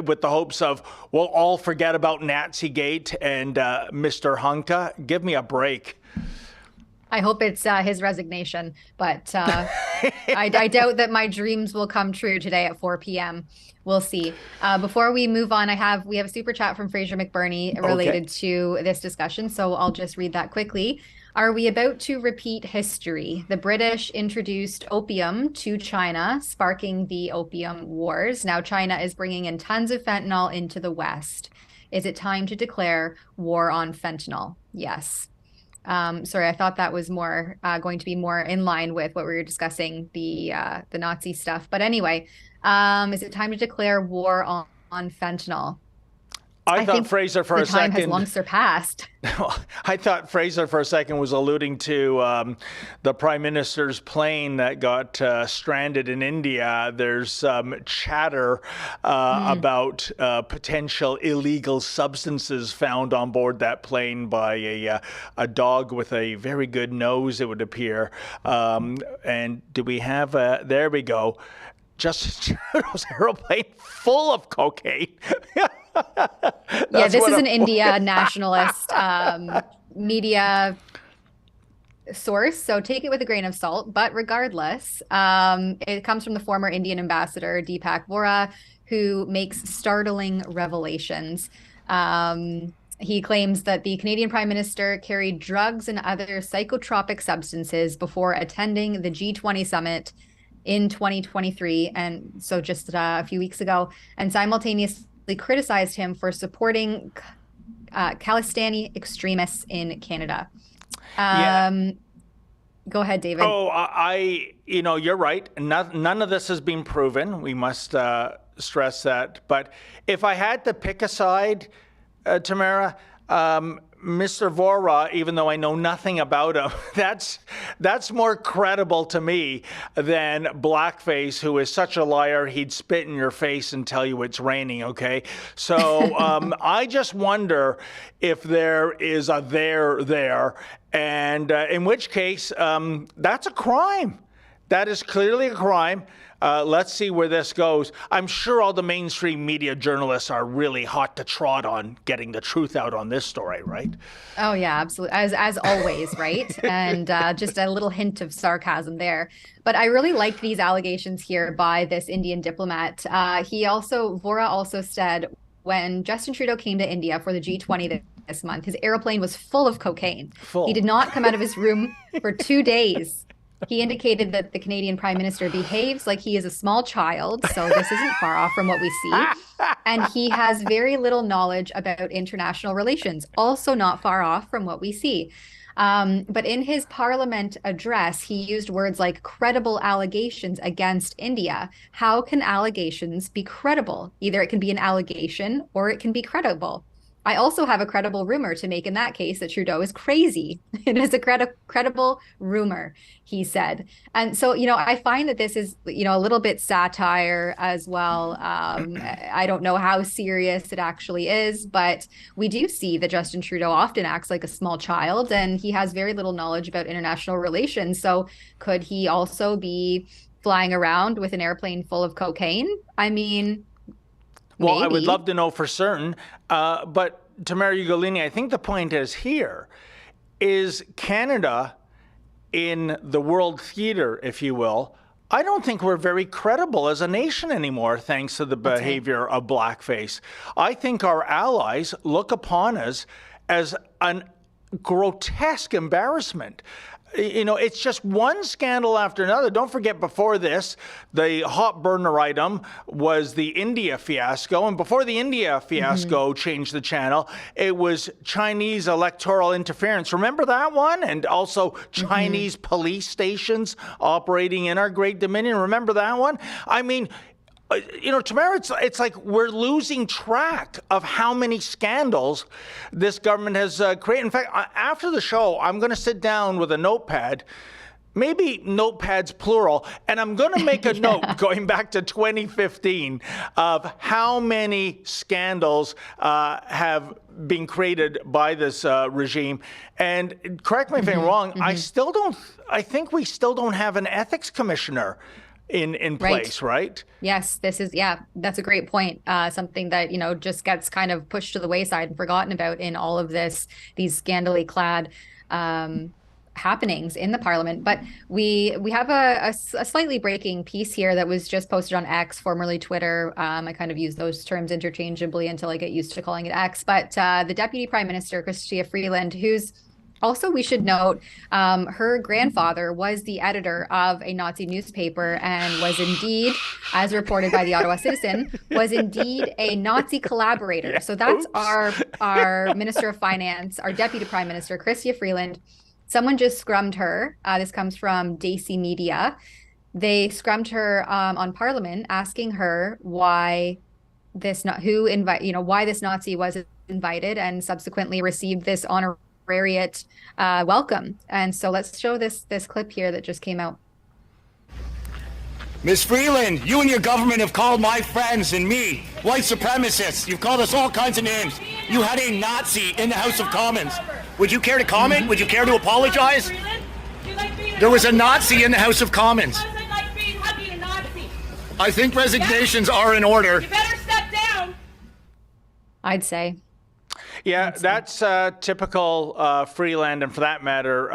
with the hopes of, we'll all forget about Nazigate and Mr. Hunka. Give me a break. I hope it's his resignation, but I doubt that my dreams will come true today at 4 p.m. We'll see. Before we move on, we have a super chat from Fraser McBurney related to this discussion, so I'll just read that quickly. Are we about to repeat history? The British introduced opium to China, sparking the Opium Wars. Now China is bringing in tons of fentanyl into the West. Is it time to declare war on fentanyl? Yes. Sorry, I thought that was more going to be more in line with what we were discussing, the Nazi stuff. But anyway, is it time to declare war on fentanyl? I thought Fraser for a second. The time has long surpassed. I thought Fraser for a second was alluding to the Prime Minister's plane that got stranded in India. There's some chatter about potential illegal substances found on board that plane by a dog with a very good nose, it would appear. And do we have there we go. Justin Trudeau's aeroplane full of cocaine. Yeah, this is an India nationalist media source, so take it with a grain of salt. But regardless, it comes from the former Indian ambassador, Deepak Vora, who makes startling revelations. He claims that the Canadian Prime Minister carried drugs and other psychotropic substances before attending the G20 summit in 2023, and so just a few weeks ago, and simultaneously criticized him for supporting Khalistani extremists in Canada. Go ahead, David. You're right. None of this has been proven. We must stress that. But if I had to pick a side, Tamara, Mr. Vora, even though I know nothing about him, that's more credible to me than Blackface, who is such a liar, he'd spit in your face and tell you it's raining, okay? So I just wonder if there is a there, and in which case, that's a crime. That is clearly a crime. Let's see where this goes. I'm sure all the mainstream media journalists are really hot to trot on getting the truth out on this story, right? Oh, yeah, absolutely. As always, right? And just a little hint of sarcasm there. But I really liked these allegations here by this Indian diplomat. Vora also said when Justin Trudeau came to India for the G20 this month, his airplane was full of cocaine. He did not come out of his room for 2 days. He indicated that the Canadian Prime Minister behaves like he is a small child, so this isn't far off from what we see. And he has very little knowledge about international relations, also not far off from what we see. But in his Parliament address, he used words like credible allegations against India. How can allegations be credible? Either it can be an allegation or it can be credible. I also have a credible rumor to make in that case that Trudeau is crazy. It is a credible rumor, he said. And so, I find that this is, a little bit satire as well. I don't know how serious it actually is, but we do see that Justin Trudeau often acts like a small child and he has very little knowledge about international relations. So could he also be flying around with an airplane full of cocaine? I mean, well, maybe. I would love to know for certain. But Tamara Ugolini, I think the point is Canada in the world theater, if you will. I don't think we're very credible as a nation anymore, thanks to the behavior of blackface. I think our allies look upon us as a grotesque embarrassment. It's just one scandal after another. Don't forget, before this, the hot burner item was the India fiasco. And before the India fiasco changed the channel, it was Chinese electoral interference. Remember that one? And also Chinese police stations operating in our Great Dominion. Remember that one? I mean, Tamara, it's like we're losing track of how many scandals this government has created. In fact, after the show, I'm going to sit down with a notepad, maybe notepads plural, and I'm going to make a note going back to 2015 of how many scandals have been created by this regime. And correct me if I'm wrong, I think we still don't have an ethics commissioner in place, right? Yes, that's a great point. Something that, just gets kind of pushed to the wayside and forgotten about in all of these scandally clad happenings in the Parliament. But we have a slightly breaking piece here that was just posted on X, formerly Twitter. I kind of use those terms interchangeably until I get used to calling it X. But the Deputy Prime Minister, Chrystia Freeland, who's Also, we should note her grandfather was the editor of a Nazi newspaper and was indeed, as reported by the Ottawa Citizen, was indeed a Nazi collaborator. Yeah, so that's our Minister of Finance, our Deputy Prime Minister, Chrystia Freeland. Someone just scrummed her. This comes from Daisy Media. They scrummed her on Parliament, asking her why this why this Nazi was invited and subsequently received this honorariate welcome. And so let's show this clip here that just came out. Ms. Freeland, you and your government have called my friends and me white supremacists. You've called us all kinds of names. You had a Nazi in the House of Commons. Would you care to comment? Would you care to apologize? There was a Nazi in the House of Commons. I think resignations are in order. You better step down. I'd say. Yeah, that's typical Freeland, and for that matter,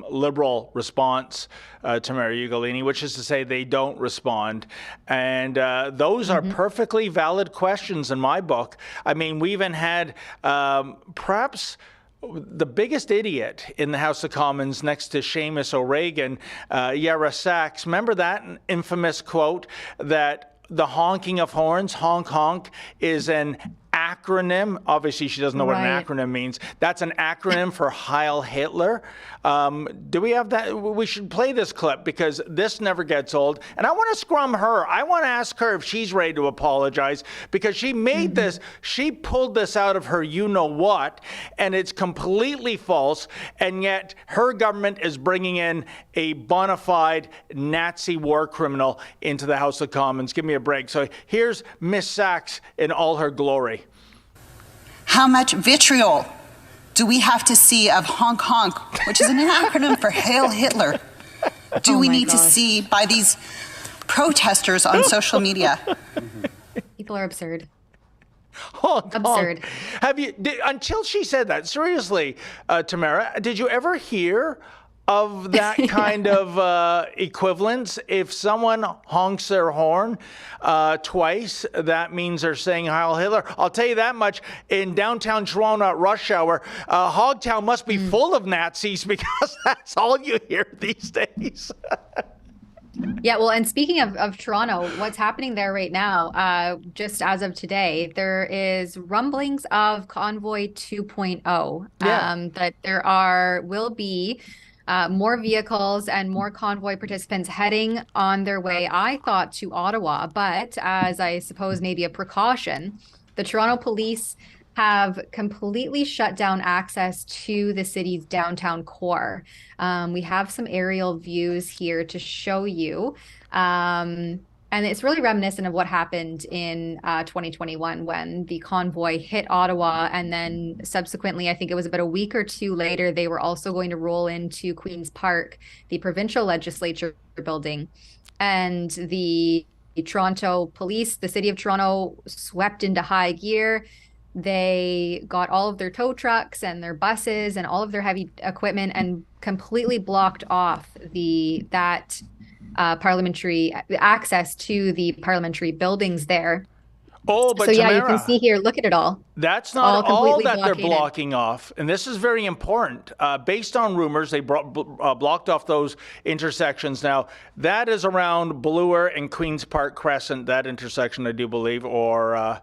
Liberal response to Mayor Ugolini, which is to say they don't respond. And those are perfectly valid questions in my book. I mean, we even had perhaps the biggest idiot in the House of Commons next to Seamus O'Regan, Yara Sachs. Remember that infamous quote that the honking of horns, honk honk, is an acronym. Obviously, she doesn't know what an acronym means. That's an acronym for Heil Hitler. Do we have that? We should play this clip because this never gets old. And I want to scrum her. I want to ask her if she's ready to apologize because she made this, she pulled this out of her you-know-what, and it's completely false. And yet her government is bringing in a bona fide Nazi war criminal into the House of Commons. Give me a break. So here's Miss Sachs in all her glory. How much vitriol do we have to see of honk honk, which is an acronym for Hail Hitler, do we need to see by these protesters on social media? People are absurd. Absurd. Have you, until she said that, seriously, Tamara, did you ever hear of that kind of equivalence? If someone honks their horn twice, that means they're saying Heil Hitler. I'll tell you that much. In downtown Toronto at rush hour, Hogtown must be full of Nazis because that's all you hear these days. Yeah, well, and speaking of Toronto, what's happening there right now, just as of today, there is rumblings of Convoy 2.0, that there will be more vehicles and more convoy participants heading on their way, I thought, to Ottawa. But as I suppose maybe a precaution, the Toronto police have completely shut down access to the city's downtown core. We have some aerial views here to show you. And it's really reminiscent of what happened in 2021 when the convoy hit Ottawa. And then subsequently, I think it was about a week or two later, they were also going to roll into Queen's Park, the provincial legislature building. And the Toronto police, the city of Toronto, swept into high gear. They got all of their tow trucks and their buses and all of their heavy equipment and completely blocked off that parliamentary access to the parliamentary buildings there. Oh, but so yeah, Tamara, you can see here, look at it all. That's not all that they're blocking off. And this is very important. Based on rumors, they blocked off those intersections. Now, that is around Bloor and Queen's Park Crescent, that intersection, I do believe, or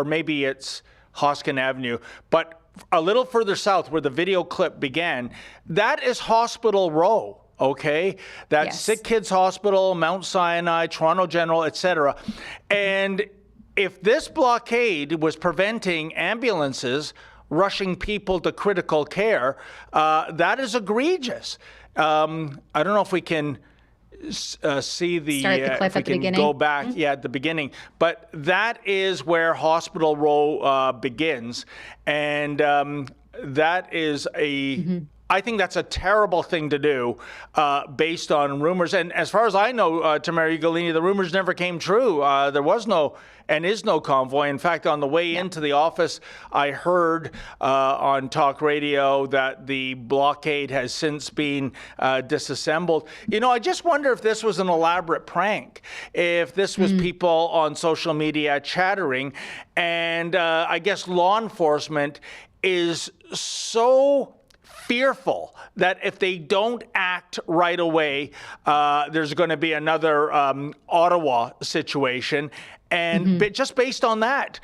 maybe it's Hoskin Avenue. But a little further south where the video clip began, that is Hospital Row. Okay, that's Sick Kids Hospital, Mount Sinai, Toronto General, etc. And if this blockade was preventing ambulances rushing people to critical care, that is egregious. I don't know if we can see the clip if we at the can beginning. go back at the beginning, but that is where Hospital Row begins, and that is a I think that's a terrible thing to do based on rumors. And as far as I know, Tamara Ugolini, the rumors never came true. There was no and is no convoy. In fact, on the way into the office, I heard on talk radio that the blockade has since been disassembled. You know, I just wonder if this was an elaborate prank, if this was people on social media chattering. And I guess law enforcement is so fearful that if they don't act right away, there's going to be another Ottawa situation. And just based on that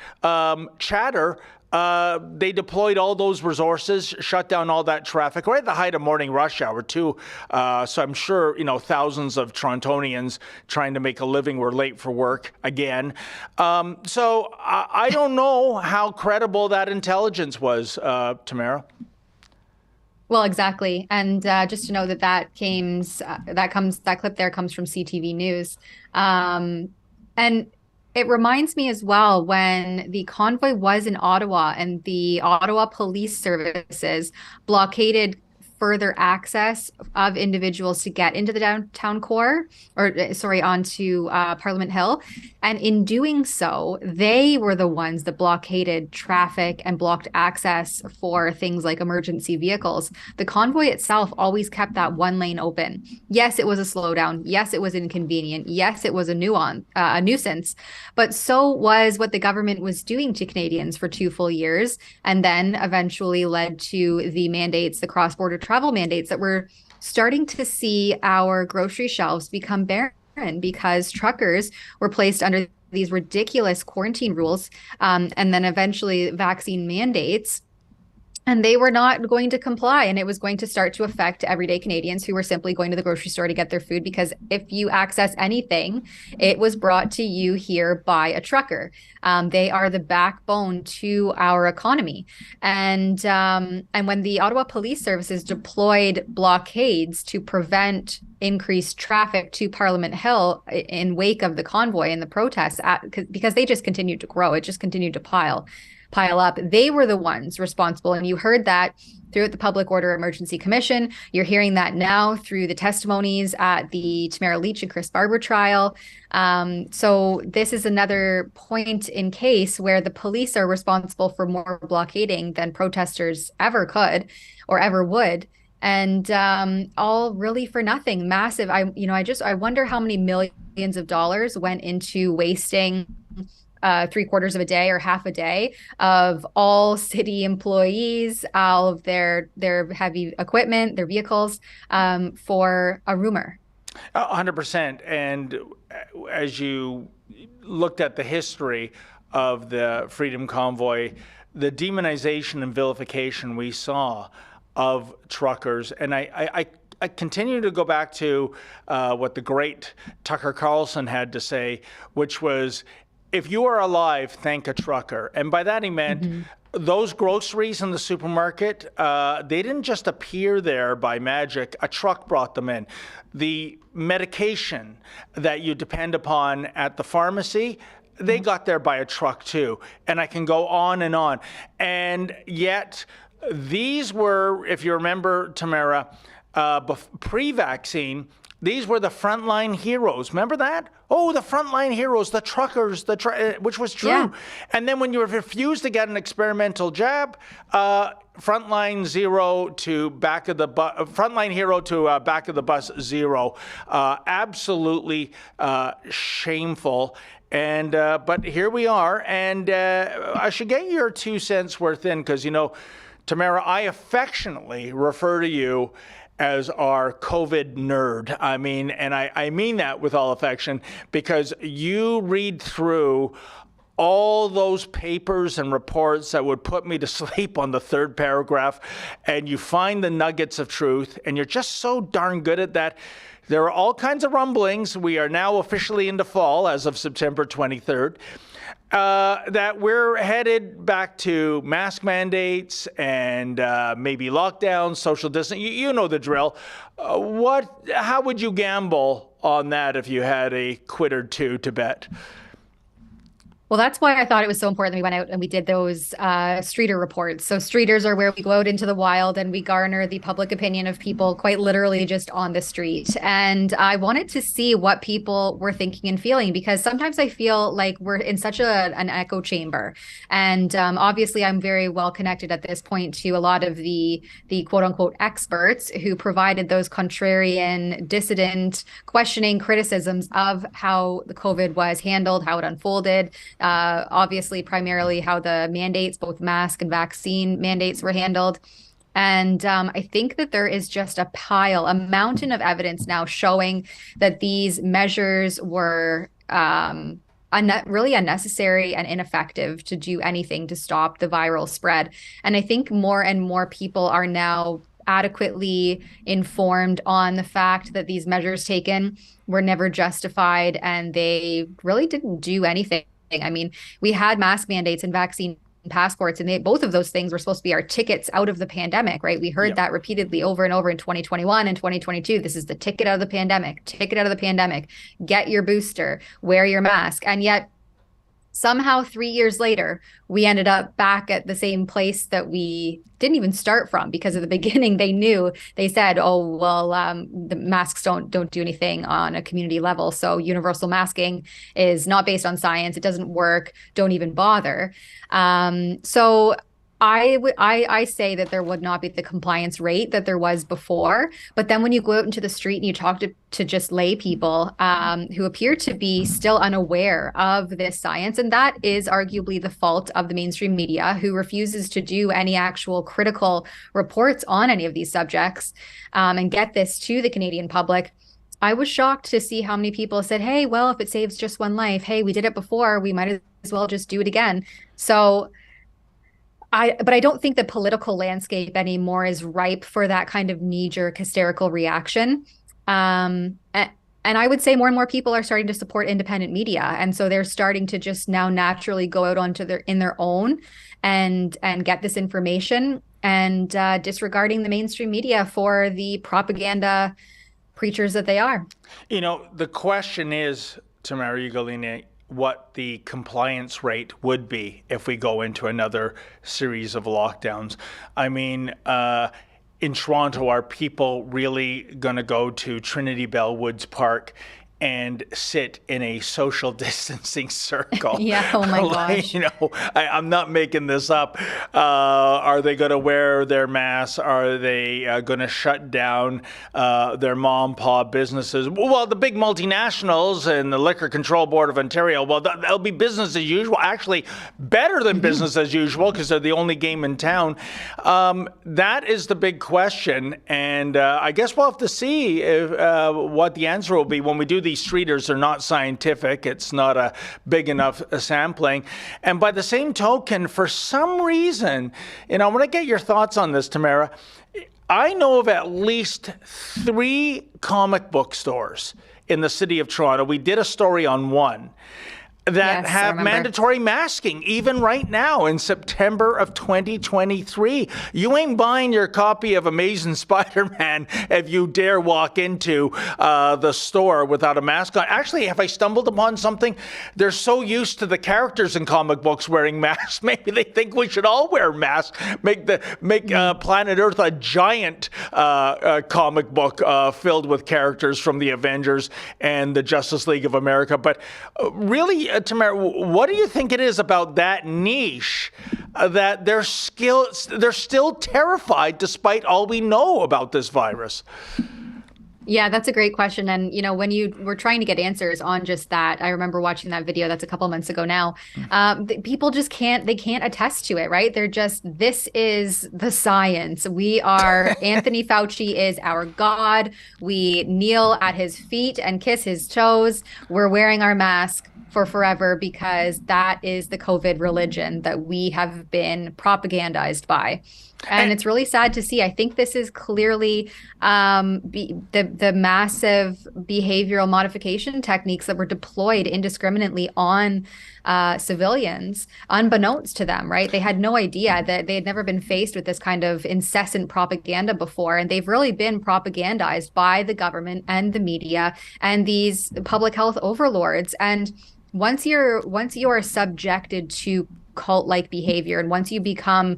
chatter, they deployed all those resources, shut down all that traffic right at the height of morning rush hour too. So I'm sure, thousands of Torontonians trying to make a living were late for work again. So I don't know how credible that intelligence was, Tamara. Well, exactly. And just to know that clip there comes from CTV News. And it reminds me as well when the convoy was in Ottawa and the Ottawa Police Services blockaded further access of individuals to get into the downtown core, onto Parliament Hill. And in doing so, they were the ones that blockaded traffic and blocked access for things like emergency vehicles. The convoy itself always kept that one lane open. Yes, it was a slowdown. Yes, it was inconvenient. Yes, it was a nuisance. But so was what the government was doing to Canadians for 2 full years, and then eventually led to the mandates, the cross-border travel mandates that we're starting to see our grocery shelves become barren because truckers were placed under these ridiculous quarantine rules and then eventually vaccine mandates. And they were not going to comply. And it was going to start to affect everyday Canadians who were simply going to the grocery store to get their food, because if you access anything, it was brought to you here by a trucker. They are the backbone to our economy. And when the Ottawa Police Services deployed blockades to prevent increased traffic to Parliament Hill in wake of the convoy and the protests, because they just continued to grow, it just continued to pile up. They were the ones responsible. And you heard that throughout the Public Order Emergency Commission. You're hearing that now through the testimonies at the Tamara Lich and Chris Barber trial. So this is another point in case where the police are responsible for more blockading than protesters ever could or ever would. And all really for nothing. Massive. I wonder how many millions of dollars went into wasting 3/4 of a day or half a day of all city employees, all of their heavy equipment, their vehicles, for a rumor. 100%. And as you looked at the history of the Freedom Convoy, the demonization and vilification we saw of truckers, and I continue to go back to what the great Tucker Carlson had to say, which was, if you are alive, thank a trucker. And by that he meant those groceries in the supermarket, they didn't just appear there by magic. A truck brought them in. The medication that you depend upon at the pharmacy, they got there by a truck too. And I can go on and on. And yet these were, if you remember, Tamara, pre-vaccine, these were the frontline heroes. Remember that? Oh, the frontline heroes, the truckers, which was true. Yeah. And then when you refused to get an experimental jab, frontline hero to back of the bus zero. Absolutely shameful. And but here we are. And I should get your 2 cents worth in, because, Tamara, I affectionately refer to you as our COVID nerd. I mean, and I mean that with all affection, because you read through all those papers and reports that would put me to sleep on the third paragraph, and you find the nuggets of truth, and you're just so darn good at that. There are all kinds of rumblings. We are now officially into fall as of September 23rd. That we're headed back to mask mandates and maybe lockdowns, social distancing. You know the drill. How would you gamble on that if you had a quid or two to bet? Well, that's why I thought it was so important that we went out and we did those streeter reports. So streeters are where we go out into the wild and we garner the public opinion of people quite literally just on the street. And I wanted to see what people were thinking and feeling, because sometimes I feel like we're in such an echo chamber. And obviously, I'm very well connected at this point to a lot of the quote unquote experts who provided those contrarian, dissident, questioning criticisms of how the COVID was handled, how it unfolded. Obviously, primarily how the mandates, both mask and vaccine mandates, were handled. And I think that there is just a mountain of evidence now showing that these measures were really unnecessary and ineffective to do anything to stop the viral spread. And I think more and more people are now adequately informed on the fact that these measures taken were never justified and they really didn't do anything. I mean, we had mask mandates and vaccine passports, and both of those things were supposed to be our tickets out of the pandemic, right? We heard that repeatedly over and over in 2021 and 2022. This is the ticket out of the pandemic, get your booster, wear your mask. And yet somehow 3 years later, we ended up back at the same place that we didn't even start from, because at the beginning they said, oh, well, the masks don't do anything on a community level. So universal masking is not based on science. It doesn't work. Don't even bother. So I say that there would not be the compliance rate that there was before. But then when you go out into the street and you talk to just lay people who appear to be still unaware of this science, and that is arguably the fault of the mainstream media, who refuses to do any actual critical reports on any of these subjects and get this to the Canadian public. I was shocked to see how many people said, hey, well, if it saves just one life, hey, we did it before, we might as well just do it again. So but I don't think the political landscape anymore is ripe for that kind of knee-jerk hysterical reaction. And I would say more and more people are starting to support independent media. And so they're starting to just now naturally go out in their own and get this information, and disregarding the mainstream media for the propaganda preachers that they are. You know, the question is, Tamara Ugolini, what the compliance rate would be if we go into another series of lockdowns. I mean, in Toronto, are people really going to go to Trinity Bell Woods Park and sit in a social distancing circle? Yeah, oh my gosh. You know, I'm not making this up. Are they going to wear their masks? Are they going to shut down their mom pop businesses? Well, the big multinationals and the Liquor Control Board of Ontario, well, that'll be business as usual. Actually, better than business as usual, because they're the only game in town. That is the big question. And I guess we'll have to see what the answer will be when we do these streeters. Are not scientific. It's not a big enough sampling. And by the same token, for some reason, I want to get your thoughts on this, Tamara. I know of at least 3 comic book stores in the city of Toronto. We did a story on one that have mandatory masking, even right now in September of 2023. You ain't buying your copy of Amazing Spider-Man if you dare walk into the store without a mask on. Actually, have I stumbled upon something? They're so used to the characters in comic books wearing masks, maybe they think we should all wear masks. Make Planet Earth a giant comic book filled with characters from the Avengers and the Justice League of America. But really, Tamara, what do you think it is about that niche that they're still terrified despite all we know about this virus? Yeah, that's a great question. And, when you were trying to get answers on just that, I remember watching that video that's a couple months ago now. People just can't attest to it, right? They're just, this is the science. We are, Anthony Fauci is our God. We kneel at his feet and kiss his toes. We're wearing our mask for forever because that is the COVID religion that we have been propagandized by. And it's really sad to see. I think this is clearly the massive behavioral modification techniques that were deployed indiscriminately on civilians, unbeknownst to them, right? They had no idea that they had never been faced with this kind of incessant propaganda before. And they've really been propagandized by the government and the media and these public health overlords. And once you are subjected to cult-like behavior, and once you become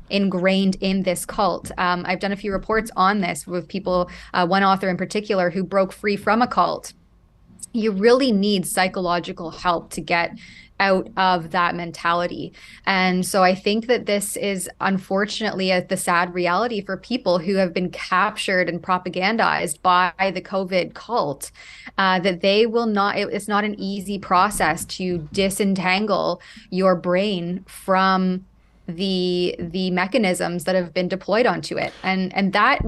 ingrained in this cult, I've done a few reports on this with people, one author in particular who broke free from a cult. You really need psychological help to get out of that mentality. And so I think that this is unfortunately the sad reality for people who have been captured and propagandized by the COVID cult, that they will not, it's not an easy process to disentangle your brain from the mechanisms that have been deployed onto it. And that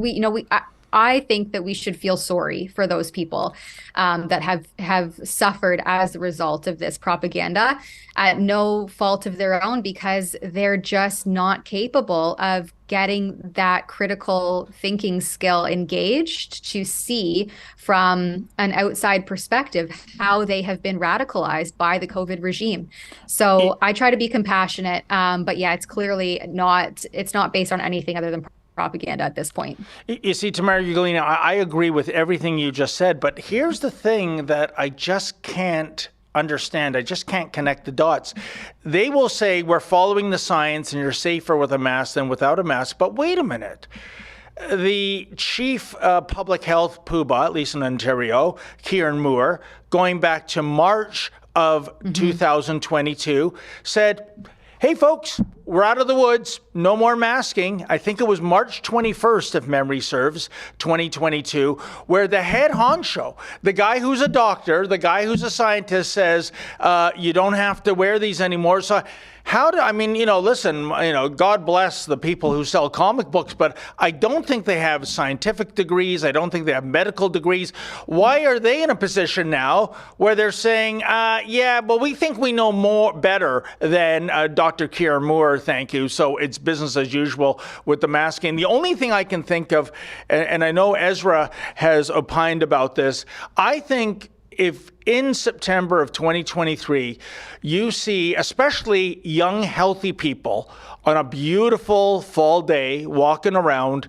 I think that we should feel sorry for those people that have suffered as a result of this propaganda at no fault of their own, because they're just not capable of getting that critical thinking skill engaged to see from an outside perspective how they have been radicalized by the COVID regime. So I try to be compassionate, but yeah, it's clearly not based on anything other than propaganda at this point. You see, Tamara Ugolina, I agree with everything you just said, but here's the thing that I just can't understand. I just can't connect the dots. They will say we're following the science and you're safer with a mask than without a mask. But wait a minute. The chief public health poobah, at least in Ontario, Kieran Moore, going back to March of 2022, said, hey, folks, we're out of the woods. No more masking. I think it was March 21st, if memory serves, 2022, where the head honcho, the guy who's a doctor, the guy who's a scientist says, you don't have to wear these anymore. So listen, God bless the people who sell comic books, but I don't think they have scientific degrees. I don't think they have medical degrees. Why are they in a position now where they're saying, but we think we know better than Dr. Kieran Moore, thank you. So it's business as usual with the masking. The only thing I can think of, and I know Ezra has opined about this, I think if in September of 2023, you see especially young, healthy people on a beautiful fall day walking around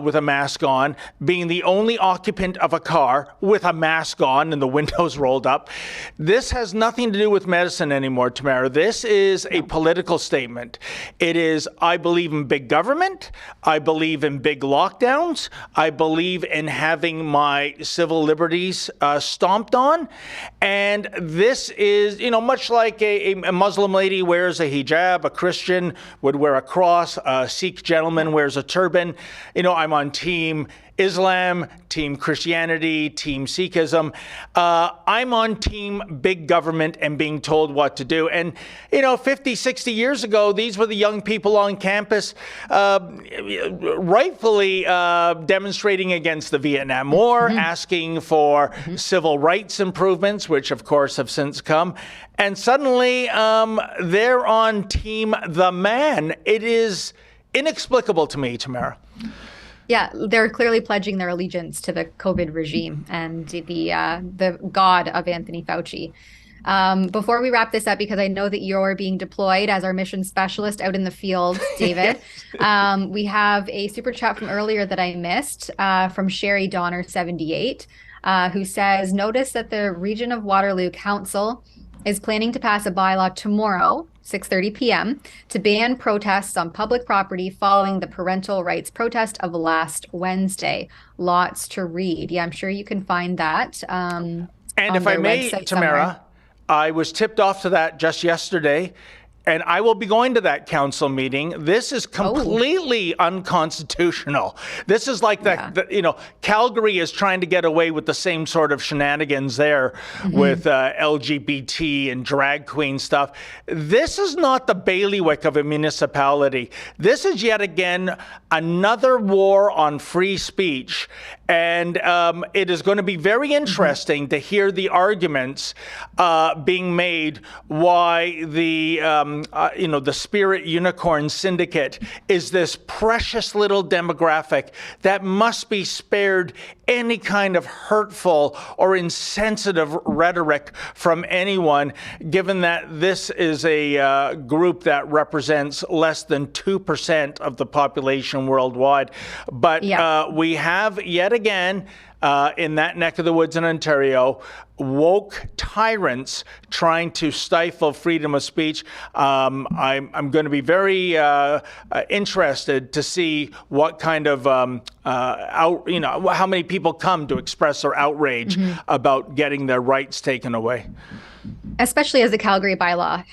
with a mask on, being the only occupant of a car with a mask on and the windows rolled up. This has nothing to do with medicine anymore, Tamara. This is a political statement. It is, I believe in big government. I believe in big lockdowns. I believe in having my civil liberties stomped on. And this is, much like a Muslim lady wears a hijab, a Christian would wear a cross, a Sikh gentleman wears a turban. I'm on team Islam, team Christianity, team Sikhism. I'm on team big government and being told what to do. And, 50, 60 years ago, these were the young people on campus rightfully demonstrating against the Vietnam War, asking for civil rights improvements, which of course have since come. And suddenly they're on team the man. It is inexplicable to me, Tamara. Yeah, they're clearly pledging their allegiance to the COVID regime and the god of Anthony Fauci. Before we wrap this up, because I know that you're being deployed as our mission specialist out in the field, David, we have a super chat from earlier that I missed from Sherry Donner 78, who says, notice that the Region of Waterloo Council is planning to pass a bylaw tomorrow, 6:30 p.m., to ban protests on public property following the parental rights protest of last Wednesday. Lots to read. Yeah, I'm sure you can find that. And if I may, Tamara, I was tipped off to that just yesterday. And I will be going to that council meeting. This is completely unconstitutional. This is like Calgary is trying to get away with the same sort of shenanigans there with LGBT and drag queen stuff. This is not the bailiwick of a municipality. This is yet again another war on free speech. And it is going to be very interesting to hear the arguments being made why the Spirit Unicorn Syndicate is this precious little demographic that must be spared any kind of hurtful or insensitive rhetoric from anyone, given that this is a group that represents less than 2% of the population worldwide. But we have yet again, in that neck of the woods in Ontario, woke tyrants trying to stifle freedom of speech. I'm going to be very interested to see what kind of how many people come to express their outrage about getting their rights taken away. Especially as the Calgary bylaw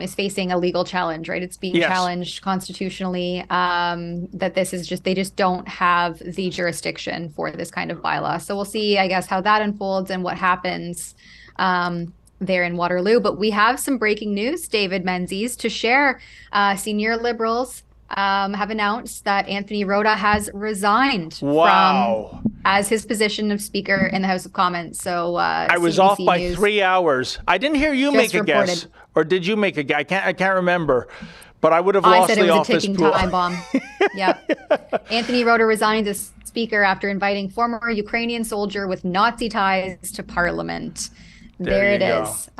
is facing a legal challenge, right? It's being challenged constitutionally. That this is they just don't have the jurisdiction for this kind of bylaw. So we'll see, I guess, how that unfolds and what happens there in Waterloo. But we have some breaking news, David Menzies, to share. Senior Liberals have announced that Anthony Rota has resigned from as his position of Speaker in the House of Commons. So I was off by 3 hours. I didn't hear you make a guess, or did you make a guess? I can't remember. But I would have lost the office. I said it was a ticking time bomb. Yeah. Anthony Rota resigned as Speaker after inviting former Ukrainian soldier with Nazi ties to Parliament. There it is.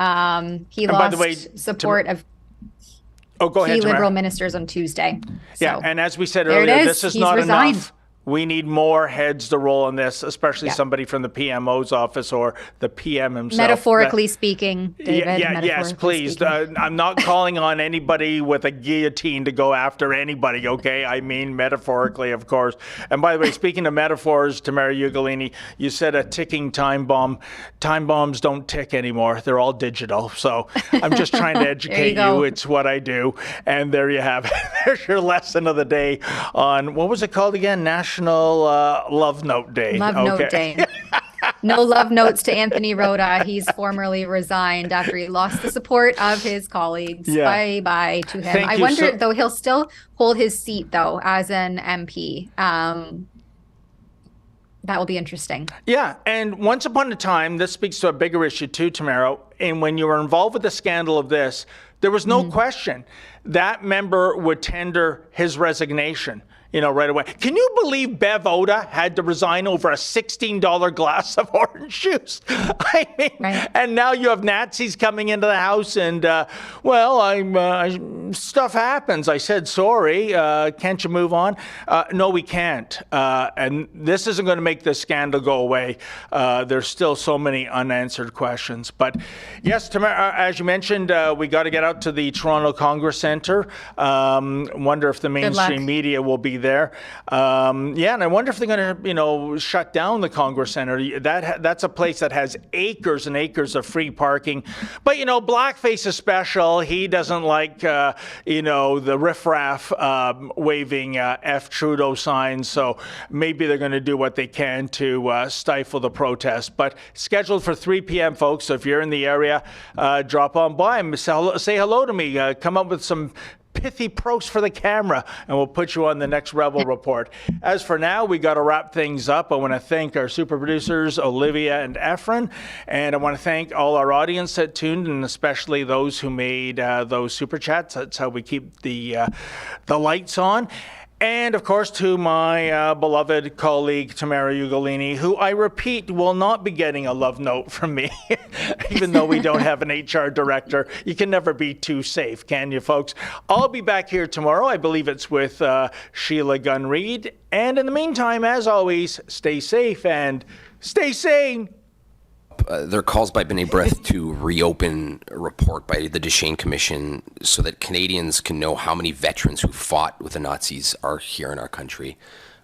He lost support of key Liberal ministers on Tuesday. Yeah, and as we said earlier, this is not enough. We need more heads to roll on this, especially somebody from the PMO's office or the PM himself. Metaphorically speaking, David. Yes, please. I'm not calling on anybody with a guillotine to go after anybody, okay? I mean metaphorically, of course. And by the way, speaking of metaphors, Tamara Ugolini, you said a ticking time bomb. Time bombs don't tick anymore. They're all digital. So I'm just trying to educate you. It's what I do. And there you have it. There's your lesson of the day on, what was it called again? National Love Note Day. Note Day. No love notes to Anthony Rota. He's formally resigned after he lost the support of his colleagues. Bye-bye to him. I wonder, though, he'll still hold his seat, though, as an MP. That will be interesting. Yeah, and once upon a time, this speaks to a bigger issue too, Tamara, and when you were involved with the scandal of this, there was no question that member would tender his resignation. Right away. Can you believe Bev Oda had to resign over a $16 glass of orange juice? I mean, and now you have Nazis coming into the house and, stuff happens. I said, sorry, can't you move on? No, we can't. And this isn't going to make this scandal go away. There's still so many unanswered questions. But yes, Tamara, as you mentioned, we got to get out to the Toronto Congress Centre. Wonder if the mainstream media will be there. And I wonder if they're going to, shut down the Congress Centre. That's a place that has acres and acres of free parking. But, Blackface is special. He doesn't like, the riffraff waving F Trudeau signs. So maybe they're going to do what they can to stifle the protest. But scheduled for 3 p.m., folks. So if you're in the area, drop on by and say hello to me. Come up with some pithy pros for the camera, and we'll put you on the next Rebel Report. As for now, we got to wrap things up. I want to thank our super producers, Olivia and Efren, and I want to thank all our audience that tuned, and especially those who made those super chats. That's how we keep the lights on. And, of course, to my beloved colleague, Tamara Ugolini, who, I repeat, will not be getting a love note from me, even though we don't have an HR director. You can never be too safe, can you, folks? I'll be back here tomorrow. I believe it's with Sheila Gunn-Reid. And in the meantime, as always, stay safe and stay sane. There are calls by B'nai B'rith to reopen a report by the Deschênes Commission so that Canadians can know how many veterans who fought with the Nazis are here in our country.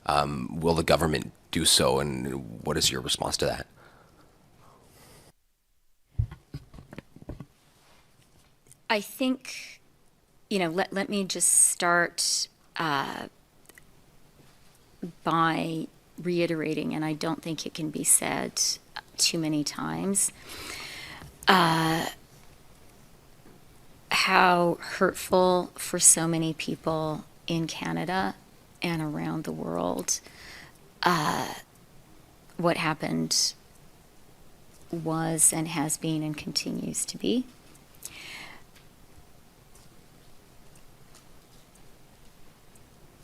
Will the government do so, and what is your response to that? I think, let me just start by reiterating, and I don't think it can be said too many times, how hurtful for so many people in Canada and around the world what happened was and has been and continues to be.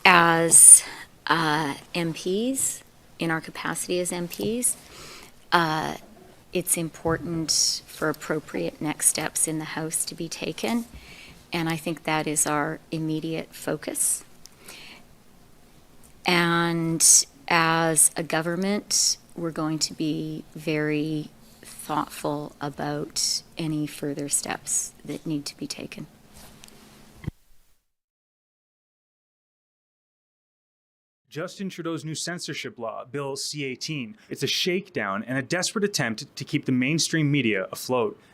As MPs, in our capacity as MPs, it's important for appropriate next steps in the House to be taken, and I think that is our immediate focus. And as a government, we're going to be very thoughtful about any further steps that need to be taken. Justin Trudeau's new censorship law, Bill C-18. It's a shakedown and a desperate attempt to keep the mainstream media afloat.